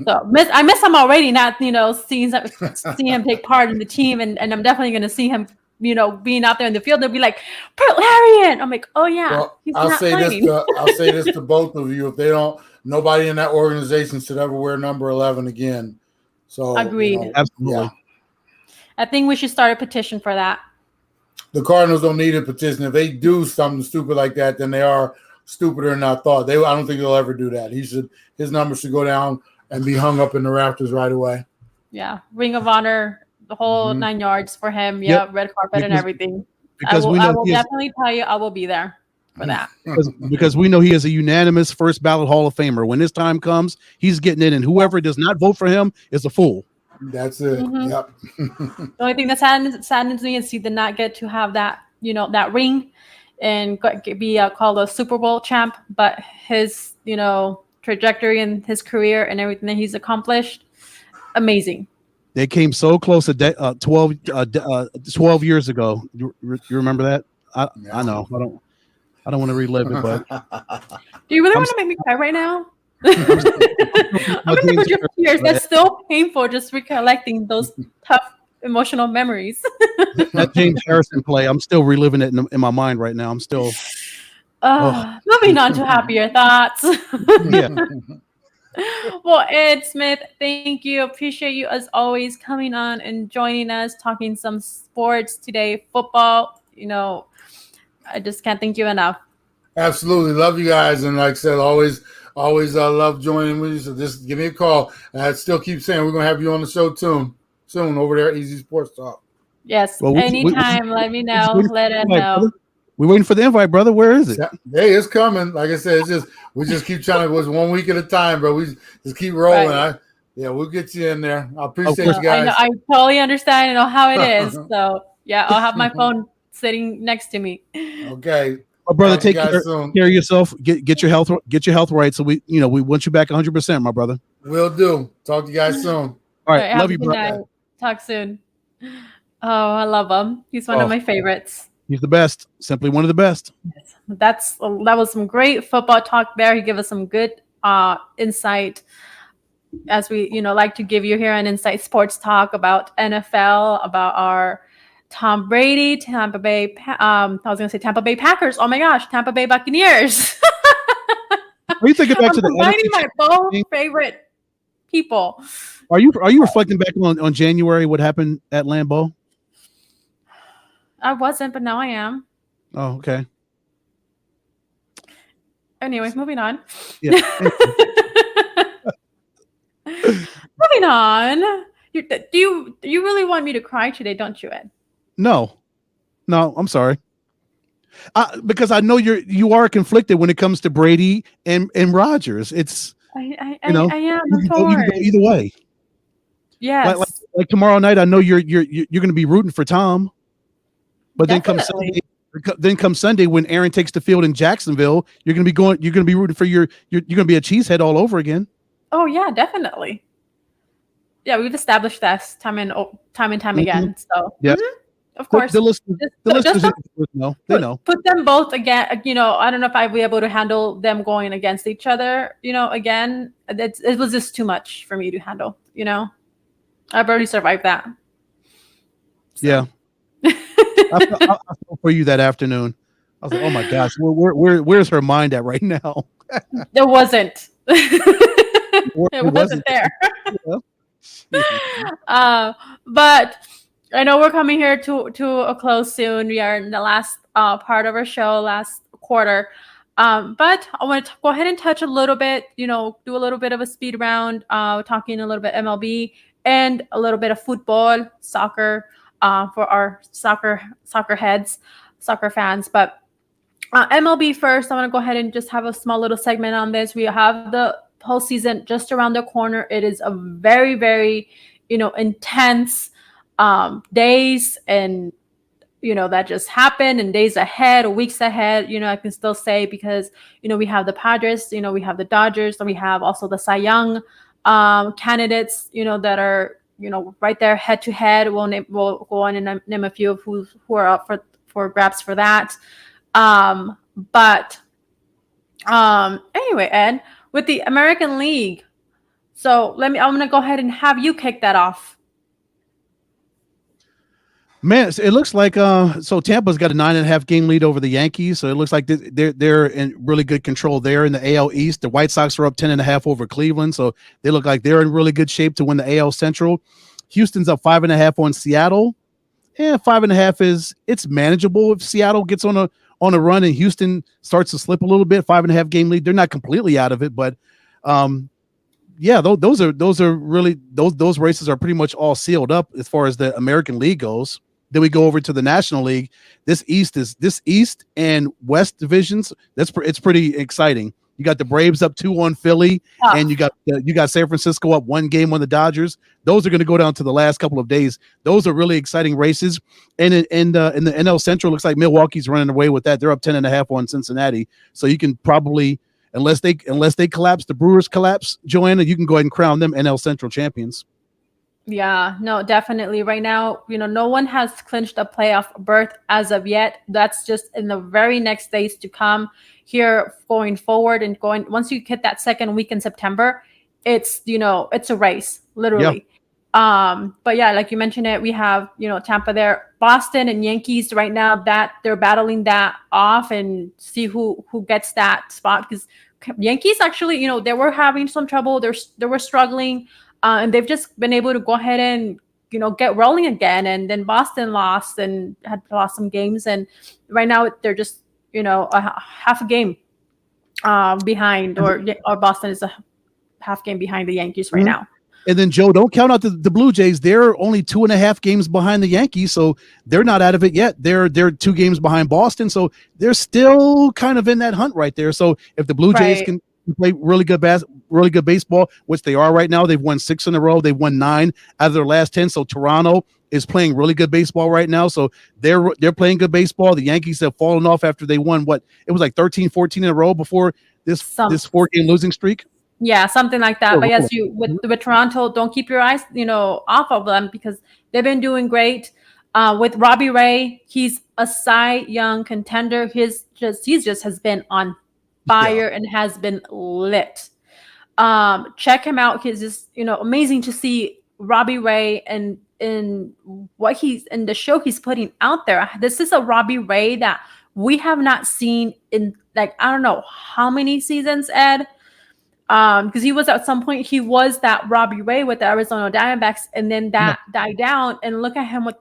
So I miss him already. Not seeing him take part in the team, and I'm definitely going to see him. Being out there in the field, they'll be like, "Put Larry in." I'm like, "Oh yeah." Well, I'll say this to both of you: if nobody in that organization should ever wear number 11 again. So agreed. Absolutely. Yeah. I think we should start a petition for that. The Cardinals don't need a petition. If they do something stupid like that, then they are stupider than I thought. I don't think they'll ever do that. His number should go down and be hung up in the rafters right away. Yeah, Ring of Honor, the whole 9 yards for him. Yeah, red carpet and everything. Because I will definitely tell you, I will be there for that. Because we know he is a unanimous first ballot Hall of Famer. When his time comes, he's getting in, and whoever does not vote for him is a fool. That's it. Mm-hmm. Yep. The only thing that saddens me is he did not get to have that, that ring and be called a Super Bowl champ. But his, trajectory and his career and everything that he's accomplished, amazing. They came so close 12 years ago. You remember that? I know. I don't want to relive it, but do you really want to make me cry right now? I'm in the verge of tears. That's still painful just recollecting those tough emotional memories. That James Harrison play, I'm still reliving it in my mind right now. I'm still moving on to happier thoughts. Yeah. Well, Ed Smith, thank you. Appreciate you as always coming on and joining us, talking some sports today, football. I just can't thank you enough. Absolutely. Love you guys. And like I said, always love joining with you. So just give me a call. And I still keep saying we're going to have you on the show soon over there at Easy Sports Talk. Yes. Anytime. Let me know. Let us know. We're waiting for the invite, brother. Where is it? Hey, it's coming. Like I said, we just keep trying to. It was 1 week at a time, bro. We just keep rolling. Right. We'll get you in there. I appreciate you guys. I totally understand. I know how it is. So yeah, I'll have my phone sitting next to me. Okay. My brother, take care of yourself. Get your health right. So we want you back 100%, my brother. Will do. Talk to you guys soon. All right. Love you, brother. Talk soon. Oh, I love him. He's one of my favorites. He's the best. Simply one of the best. That was some great football talk there. He gave us some good insight, as we like to give you here on Insight Sports Talk about NFL, about our Tom Brady, Tampa Bay. I was going to say Tampa Bay Packers. Oh my gosh, Tampa Bay Buccaneers. Are you thinking back to the combining my both favorite people? Are you reflecting back on January? What happened at Lambeau? I wasn't, but now I am. Oh, okay. Anyway, moving on. Yeah. Moving on. Do you really want me to cry today, don't you, Ed? No, I'm sorry. Because I know you are conflicted when it comes to Brady and Rodgers. It's I am. You can go either way. Yes. Like tomorrow night, I know you're going to be rooting for Tom. But then come Sunday when Aaron takes the field in Jacksonville, you're going to be rooting for you're going to be a cheesehead all over again. Oh yeah, definitely. Yeah, we've established that time and time again. So yeah, of course. The listeners know. They know. Put them both again. I don't know if I'd be able to handle them going against each other. Again, it was just too much for me to handle. I've already survived that. So. Yeah. I felt for you that afternoon. I was like, "Oh my gosh, where's her mind at right now?" It wasn't. It wasn't there. But I know we're coming here to a close soon. We are in the last part of our show, last quarter. But I want to go ahead and touch a little bit. Do a little bit of a speed round, talking a little bit MLB and a little bit of football, soccer. For our soccer heads, soccer fans. But MLB first, I want to go ahead and just have a small little segment on this. We have the postseason just around the corner. It is a very, very, intense days and, that just happened, and days ahead, weeks ahead, I can still say, because, we have the Padres, we have the Dodgers, and we have also the Cy Young candidates, that are, right there head to head. We'll go on and name a few of who are up for grabs for that. But anyway, Ed, with the American League. So I'm going to go ahead and have you kick that off. Man, it looks like so Tampa's got a 9.5 game lead over the Yankees. So it looks like they're in really good control there in the AL East. The White Sox are up 10.5 over Cleveland, so they look like they're in really good shape to win the AL Central. Houston's up 5.5 on Seattle. Yeah, 5.5 it's manageable if Seattle gets on a run and Houston starts to slip a little bit. 5.5 game lead. They're not completely out of it, but yeah, those are really those races are pretty much all sealed up as far as the American League goes. Then we go over to the National League. This East and West divisions. It's pretty exciting. You got the Braves up 2 on Philly, and you got San Francisco up 1 game on the Dodgers. Those are going to go down to the last couple of days. Those are really exciting races. And in the NL Central, looks like Milwaukee's running away with that. They're up 10.5 on Cincinnati. So you can probably, unless they collapse, the Brewers collapse, Joanna, you can go ahead and crown them NL Central champions. Yeah, no, definitely. Right now, no one has clinched a playoff berth as of yet. That's just in the very next days to come here going forward and once you hit that second week in September, it's, it's a race, literally. Yeah. But yeah, like you mentioned it, we have, Tampa there, Boston and Yankees right now that they're battling that off and see who gets that spot, because Yankees actually, they were having some trouble. They were struggling. And they've just been able to go ahead and, get rolling again. And then Boston lost and had lost some games. And right now they're just, a half a game behind, or Boston is a half game behind the Yankees right now. And then, Joe, don't count out the Blue Jays. They're only 2.5 games behind the Yankees, so they're not out of it yet. They're 2 games behind Boston, so they're still kind of in that hunt right there. So if the Blue Jays can play really good baseball, which they are right now, they've won 6 in a row. They've won 9 out of their last 10. So Toronto is playing really good baseball right now. So they're playing good baseball. The Yankees have fallen off after they won it was like 13, 14 in a row before this 4-game losing streak. Yeah, something like that. But yes, with Toronto, don't keep your eyes, off of them because they've been doing great. With Robbie Ray, he's a Cy Young contender. He just has been on fire and has been lit. Check him out. He's just, amazing to see Robbie Ray and in what he's in the show he's putting out there. This is a Robbie Ray that we have not seen in I don't know how many seasons, Ed. Because he was at some point, he was that Robbie Ray with the Arizona Diamondbacks, and then that died down. And look at him with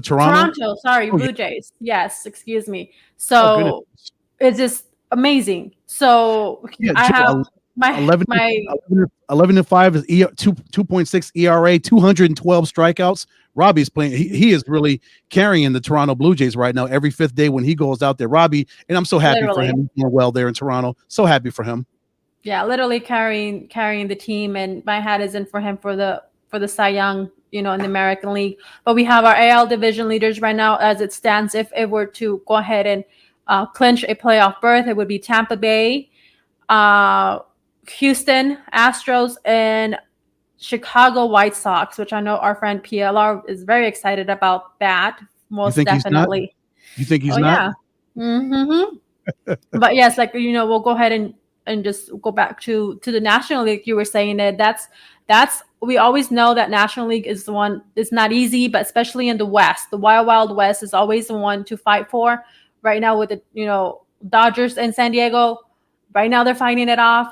Toronto. Sorry, Blue Jays. Yes, excuse me. So it's just amazing. So I have my 11-5 is 2.6 ERA, 212 strikeouts. Robbie's playing. He is really carrying the Toronto Blue Jays right now. Every 5th day when he goes out there, Robbie, and I'm so happy for him. He's doing well there in Toronto. So happy for him. Yeah, literally carrying the team, and my hat is in for him for the Cy Young, in the American League. But we have our AL division leaders right now as it stands. If it were to go ahead and clinch a playoff berth, it would be Tampa Bay, Houston Astros, and Chicago White Sox, which I know our friend PLR is very excited about that. Most definitely. You think he's not? Yeah. Mm-hmm. But yes, we'll go ahead and just go back to the National League. You were saying that that's we always know that National League is the one. It's not easy, but especially in the West, the Wild West is always the one to fight for. Right now with the Dodgers and San Diego, right now they're fighting it off.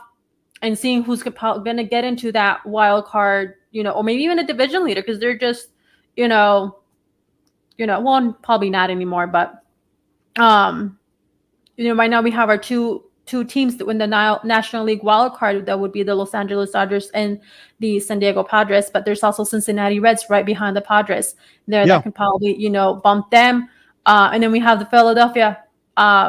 And seeing who's going to get into that wild card, or maybe even a division leader, because they're just, one probably not anymore. But, right now we have our two teams that win the National League wild card. That would be the Los Angeles Dodgers and the San Diego Padres. But there's also Cincinnati Reds right behind the Padres there that can probably, bump them. And then we have the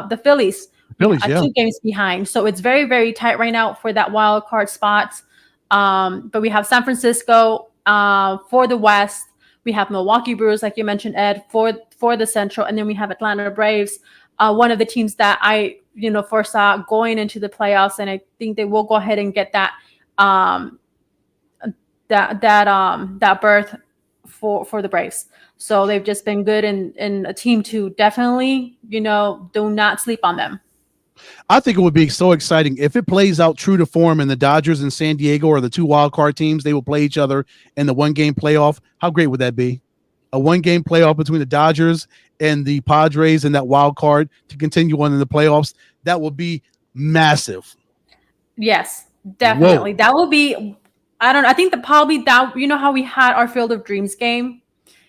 the Phillies. 2 games behind. So it's very, very tight right now for that wild card spots. But we have San Francisco for the West. We have Milwaukee Brewers, like you mentioned, Ed, for the Central. And then we have Atlanta Braves, one of the teams that I, foresaw going into the playoffs. And I think they will go ahead and get that berth for the Braves. So they've just been good and a team to definitely, do not sleep on them. I think it would be so exciting if it plays out true to form and the Dodgers and San Diego are the 2 wild card teams. They will play each other in the 1-game playoff. How great would that be? A 1-game playoff between the Dodgers and the Padres and that wild card to continue on in the playoffs. That would be massive. Yes, definitely. Whoa. That will be, I think probably that, how we had our Field of Dreams game?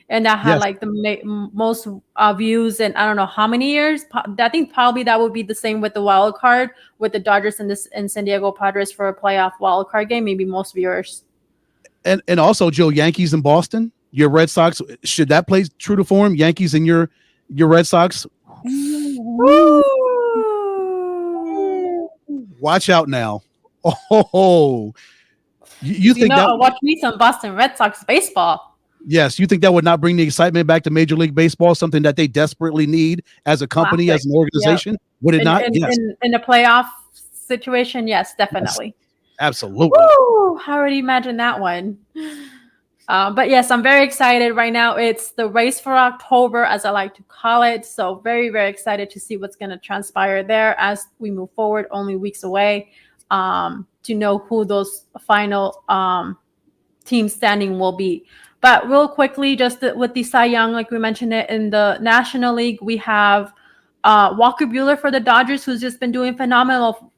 And that had the most views in I don't know how many years. I think probably that would be the same with the wild card with the Dodgers and San Diego Padres for a playoff wild card game. Maybe most viewers. And also, Joe, Yankees in Boston. Your Red Sox, should that play true to form? Yankees and your Red Sox. Woo! Watch out now. Oh, you think that? Watch me some Boston Red Sox baseball. Yes, you think that would not bring the excitement back to Major League Baseball, something that they desperately need as a company, as an organization? Yep. Would it not? Yes. In a playoff situation, yes, definitely. Yes, absolutely. Woo! I already imagine that one. But yes, I'm very excited right now. It's the race for October, as I like to call it. So very, very excited to see what's going to transpire there as we move forward, only weeks away to know who those final team standing will be. But real quickly, just with the Cy Young, like we mentioned it in the National League, we have Walker Buehler for the Dodgers, who's just been doing phenomenal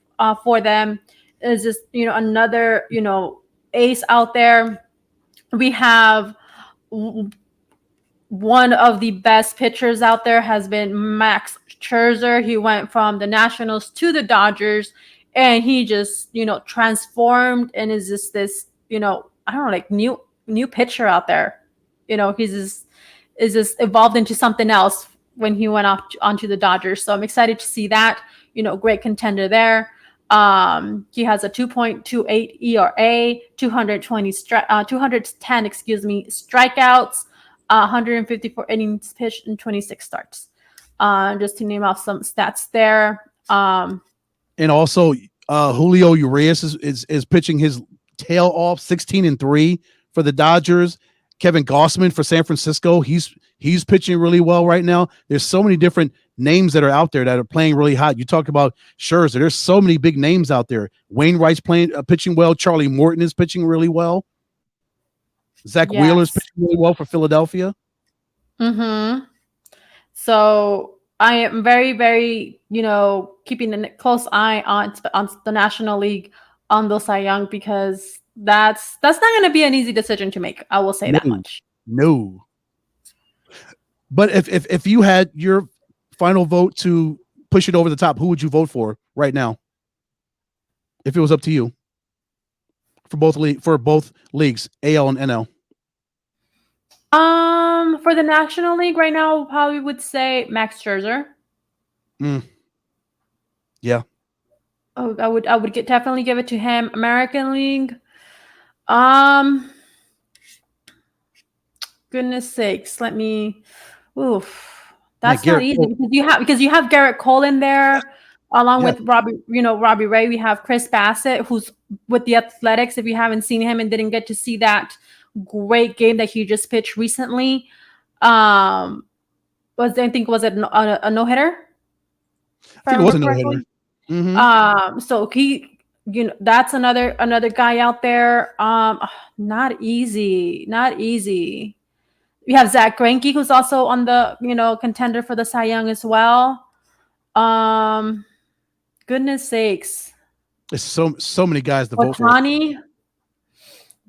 for them. Is just another ace out there. We have one of the best pitchers out there has been Max Scherzer. He went from the Nationals to the Dodgers, and he just, transformed and is just this, I don't know, like new pitcher out there. He's just evolved into something else when he went onto the Dodgers. So I'm excited to see that. Great contender there. He has a 2.28 ERA, 210 strikeouts, 154 innings pitched, and 26 starts. Just to name off some stats there. And also, Julio Urias is pitching his tail off, 16-3 for the Dodgers. Kevin Gausman for San Francisco, he's pitching really well right now. There's so many different names that are out there that are playing really hot. You talk about Scherzer. There's so many big names out there. Wainwright's pitching well. Charlie Morton is pitching really well. Zach Wheeler's pitching really well for Philadelphia. Mm-hmm. So I am very, very, keeping a close eye on the National League on those Cy Young, because that's not going to be an easy decision to make. I will say that much. No. But if you had your final vote to push it over the top, who would you vote for right now? If it was up to you, for both leagues, AL and NL. For the National League right now, probably would say Max Scherzer. Yeah. Oh, I would definitely give it to him. American League. Goodness sakes, let me. Oof. That's not easy because you have Garrett Cole in there, along with Robbie Ray. We have Chris Bassett, who's with the Athletics. If you haven't seen him and didn't get to see that great game that he just pitched recently, was it a no hitter? I think it was a no hitter. Mm-hmm. So he, that's another guy out there. Not easy. We have Zach Greinke, who's also on the, contender for the Cy Young as well. Goodness sakes. There's so many guys to vote for. Ohtani,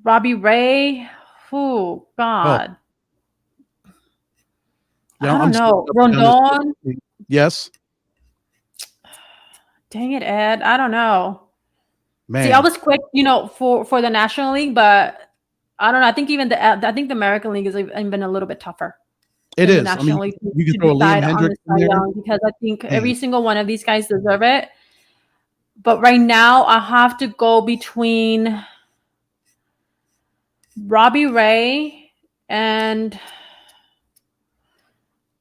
Robbie Ray. Oh, God. Oh. Yeah, I don't know. Rondon. Yes. Dang it, Ed. I don't know. Man. See, I was quick, for the National League, but I don't know. I think even the American League is even a little bit tougher. It is. National League you can throw Liam Hendricks in there. Because I think every single one of these guys deserve it. But right now, I have to go between Robbie Ray and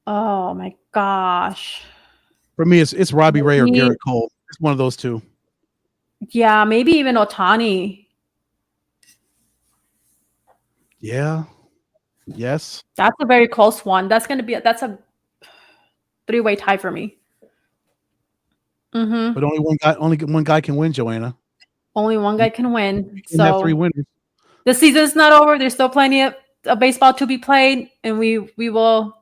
oh my gosh. For me, it's Robbie Ray or Garrett Cole. It's one of those two. Yeah, maybe even Ohtani. Yeah. Yes. That's a very close one. That's a three-way tie for me. Mm-hmm. But only one guy can win, Joanna. Only one guy can win. So have 3 winners. The season's not over. There's still plenty of baseball to be played, and we will,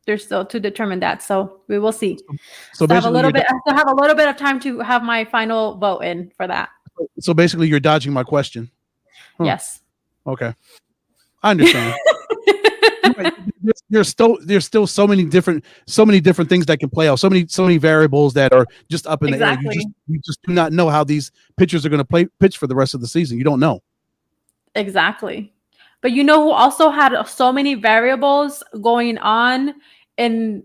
there's still to determine that. So we will see. So I still have a little bit of time to have my final vote in for that. So basically, you're dodging my question. Huh. Yes. Okay. I understand. There's still so many different things that can play out. So many variables that are just up in the air. You just do not know how these pitchers are going to pitch for the rest of the season. You don't know. Exactly. But who also had so many variables going on in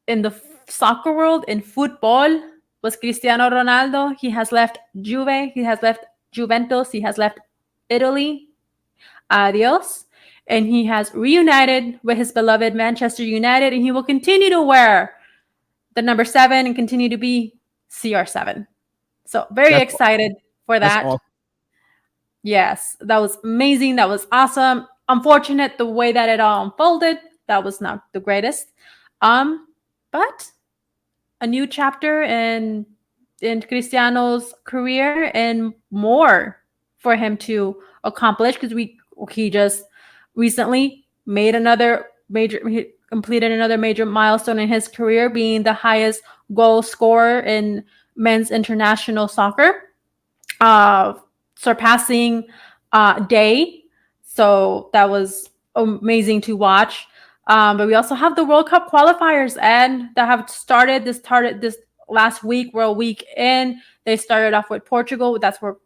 the soccer world, in football, was Cristiano Ronaldo. He has left Juve. He has left Juventus. He has left Italy. Adios. And he has reunited with his beloved Manchester United, and he will continue to wear the number 7 and continue to be CR7. So very excited for that. Awesome. Yes, that was amazing. That was awesome. Unfortunate the way that it all unfolded. That was not the greatest. But a new chapter in Cristiano's career and more for him to accomplish, because he just recently completed another major milestone in his career, being the highest goal scorer in men's international soccer, surpassing Day. So that was amazing to watch. But we also have the World Cup qualifiers, and that have started this last week. We're a week in. They started off with Portugal. That's where,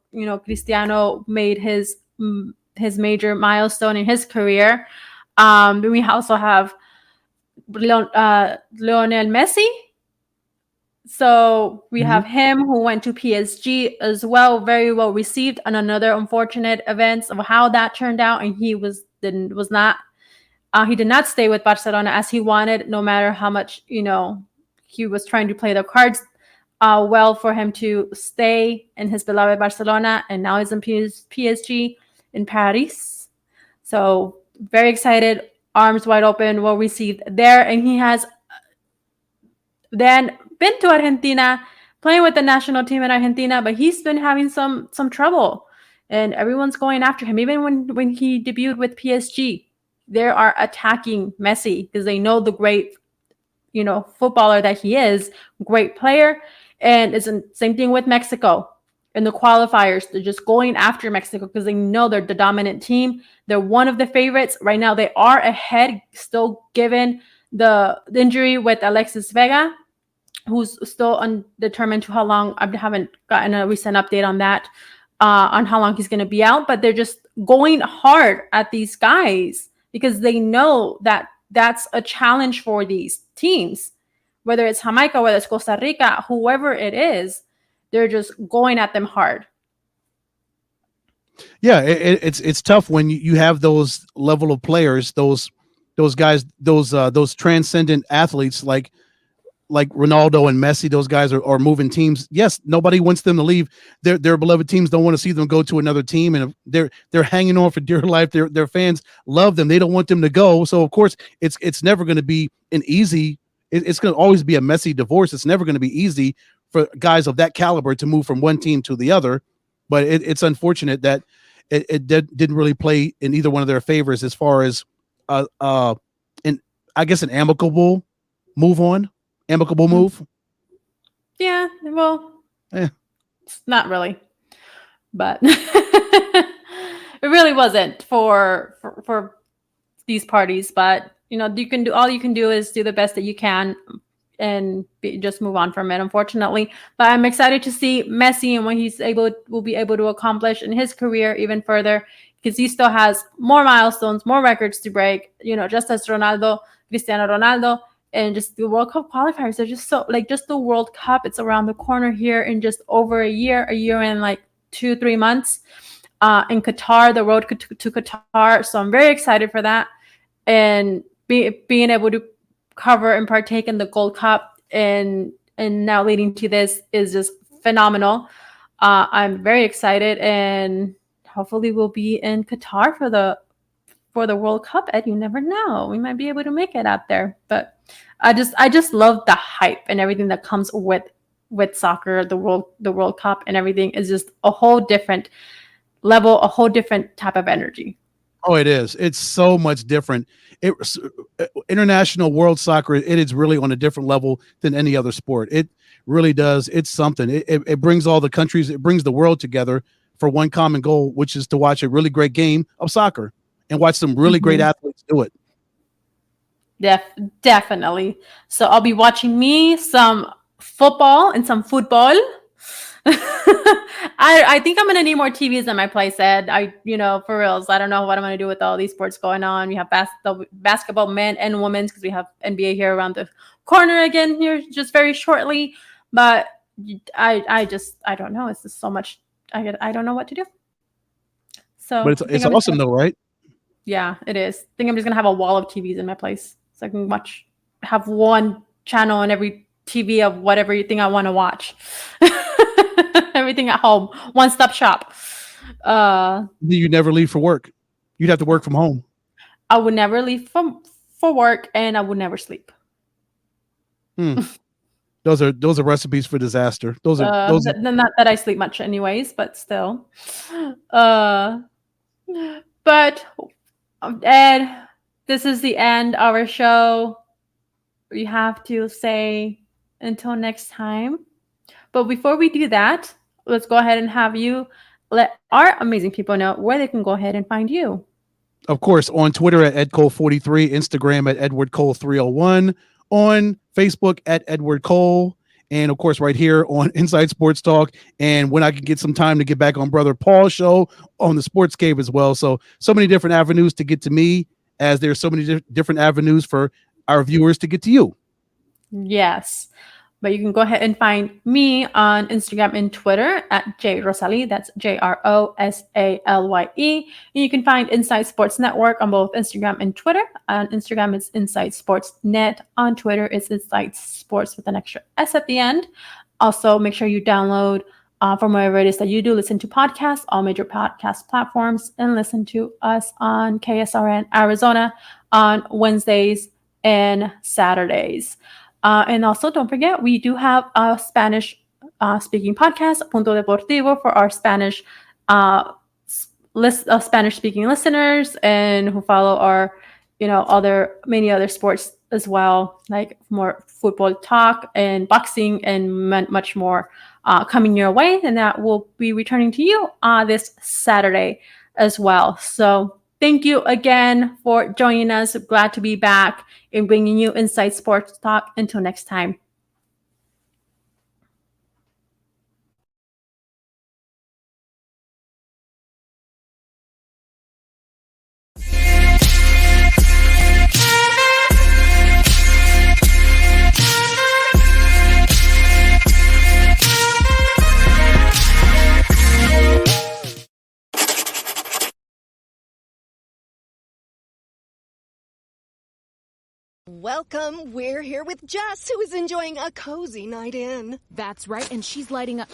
Cristiano made his major milestone in his career. We also have Lionel Messi. So we have him, who went to PSG as well, very well received, and another unfortunate events of how that turned out. And he did not stay with Barcelona as he wanted, no matter how much, he was trying to play the cards well for him to stay in his beloved Barcelona. And now he's in PSG in Paris. So very excited, arms wide open, well received there. And he has then been to Argentina, playing with the national team in Argentina, but he's been having some trouble, and everyone's going after him. Even when he debuted with PSG, they are attacking Messi because they know the great, footballer that he is, great player. And it's the same thing with Mexico. In the qualifiers, they're just going after Mexico because they know they're the dominant team. They're one of the favorites. Right now, they are ahead, still given the injury with Alexis Vega, who's still undetermined to how long. I haven't gotten a recent update on that, on how long he's going to be out. But they're just going hard at these guys because they know that that's a challenge for these teams. Whether it's Jamaica, whether it's Costa Rica, whoever it is, they're just going at them hard. Yeah, it's tough when you have those level of players, those guys, those transcendent athletes like Ronaldo and Messi. Those guys are moving teams. Yes, nobody wants them to leave. Their beloved teams don't want to see them go to another team, and they're hanging on for dear life. Their fans love them. They don't want them to go. So of course, it's never going to be an easy. It's going to always be a messy divorce. It's never going to be easy for guys of that caliber to move from one team to the other. But it's unfortunate that it didn't really play in either one of their favors as far as an amicable move. Yeah, well, not really, but it really wasn't for these parties. But all you can do is do the best that you can and just move on from it, unfortunately. But I'm excited to see Messi and what will be able to accomplish in his career even further, because he still has more milestones, more records to break, just as Cristiano Ronaldo. And just the World Cup qualifiers are just so, just the World Cup, it's around the corner here in just over a year and 2-3 months in Qatar, the road to Qatar. So I'm very excited for that. And being able to cover and partake in the Gold Cup and now leading to this is just phenomenal. I'm very excited, and hopefully we'll be in Qatar for the World Cup. And you never know, we might be able to make it out there. But I just love the hype and everything that comes with soccer. The World Cup and everything is just a whole different level, a whole different type of energy. Oh, it is. It's so much different. International world soccer, it is really on a different level than any other sport. It really does. It's something. It brings all the countries, it brings the world together for one common goal, which is to watch a really great game of soccer and watch some really great athletes do it. Definitely. So I'll be watching some football and some football. I think I'm gonna need more TVs in my place, Ed. For reals, I don't know what I'm gonna do with all these sports going on. We have basketball, men and women's, because we have NBA here around the corner again here just very shortly. But I don't know. It's just so much. I don't know what to do. So, but it's awesome though, right? Yeah, it is. I think I'm just gonna have a wall of TVs in my place, so I can have one channel on every TV of whatever thing I want to watch. Everything at home, one-stop shop. You never leave for work. You'd have to work from home. I would never leave for work, and I would never sleep. Those are recipes for disaster. Those are not that I sleep much anyways, but still. But Ed, this is the end of our show. We have to say until next time. But before we do that, let's go ahead and have you let our amazing people know where they can go ahead and find you. Of course, on Twitter at EdCole43, Instagram at EdwardCole301, on Facebook at Edward Cole, and of course right here on Inside Sports Talk, and when I can get some time to get back on Brother Paul's show on the Sports Cave as well. So many different avenues to get to me, as there's so many different avenues for our viewers to get to you. Yes. But you can go ahead and find me on Instagram and Twitter at JRosalie. That's JROSALYE. And you can find Inside Sports Network on both Instagram and Twitter. On Instagram, it's Inside Sports Net. On Twitter, it's Inside Sports with an extra S at the end. Also, make sure you download from wherever it is that you do listen to podcasts, all major podcast platforms, and listen to us on KSRN Arizona on Wednesdays and Saturdays. And also, don't forget, we do have a Spanish speaking podcast, Punto Deportivo, for our Spanish Spanish speaking listeners and who follow our, many other sports as well, like more football talk and boxing and much more coming your way. And that will be returning to you this Saturday as well. So thank you again for joining us. Glad to be back and bringing you Inside Sports Talk. Until next time. Welcome. We're here with Jess, who is enjoying a cozy night in. That's right, and she's lighting up...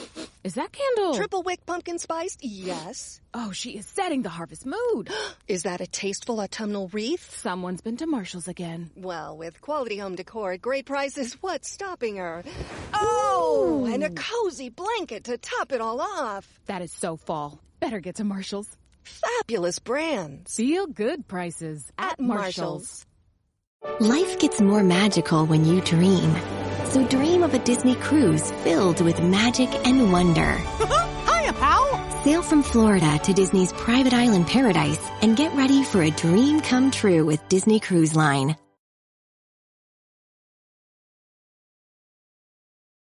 Is that candle? Triple wick pumpkin spiced? Yes. Oh, she is setting the harvest mood. Is that a tasteful autumnal wreath? Someone's been to Marshall's again. Well, with quality home decor at great prices, what's stopping her? Oh, and a cozy blanket to top it all off. That is so fall. Better get to Marshall's. Fabulous brands. Feel good prices at Marshall's. Life gets more magical when you dream. So dream of a Disney cruise filled with magic and wonder. Hiya, pal! Sail from Florida to Disney's private island paradise and get ready for a dream come true with Disney Cruise Line.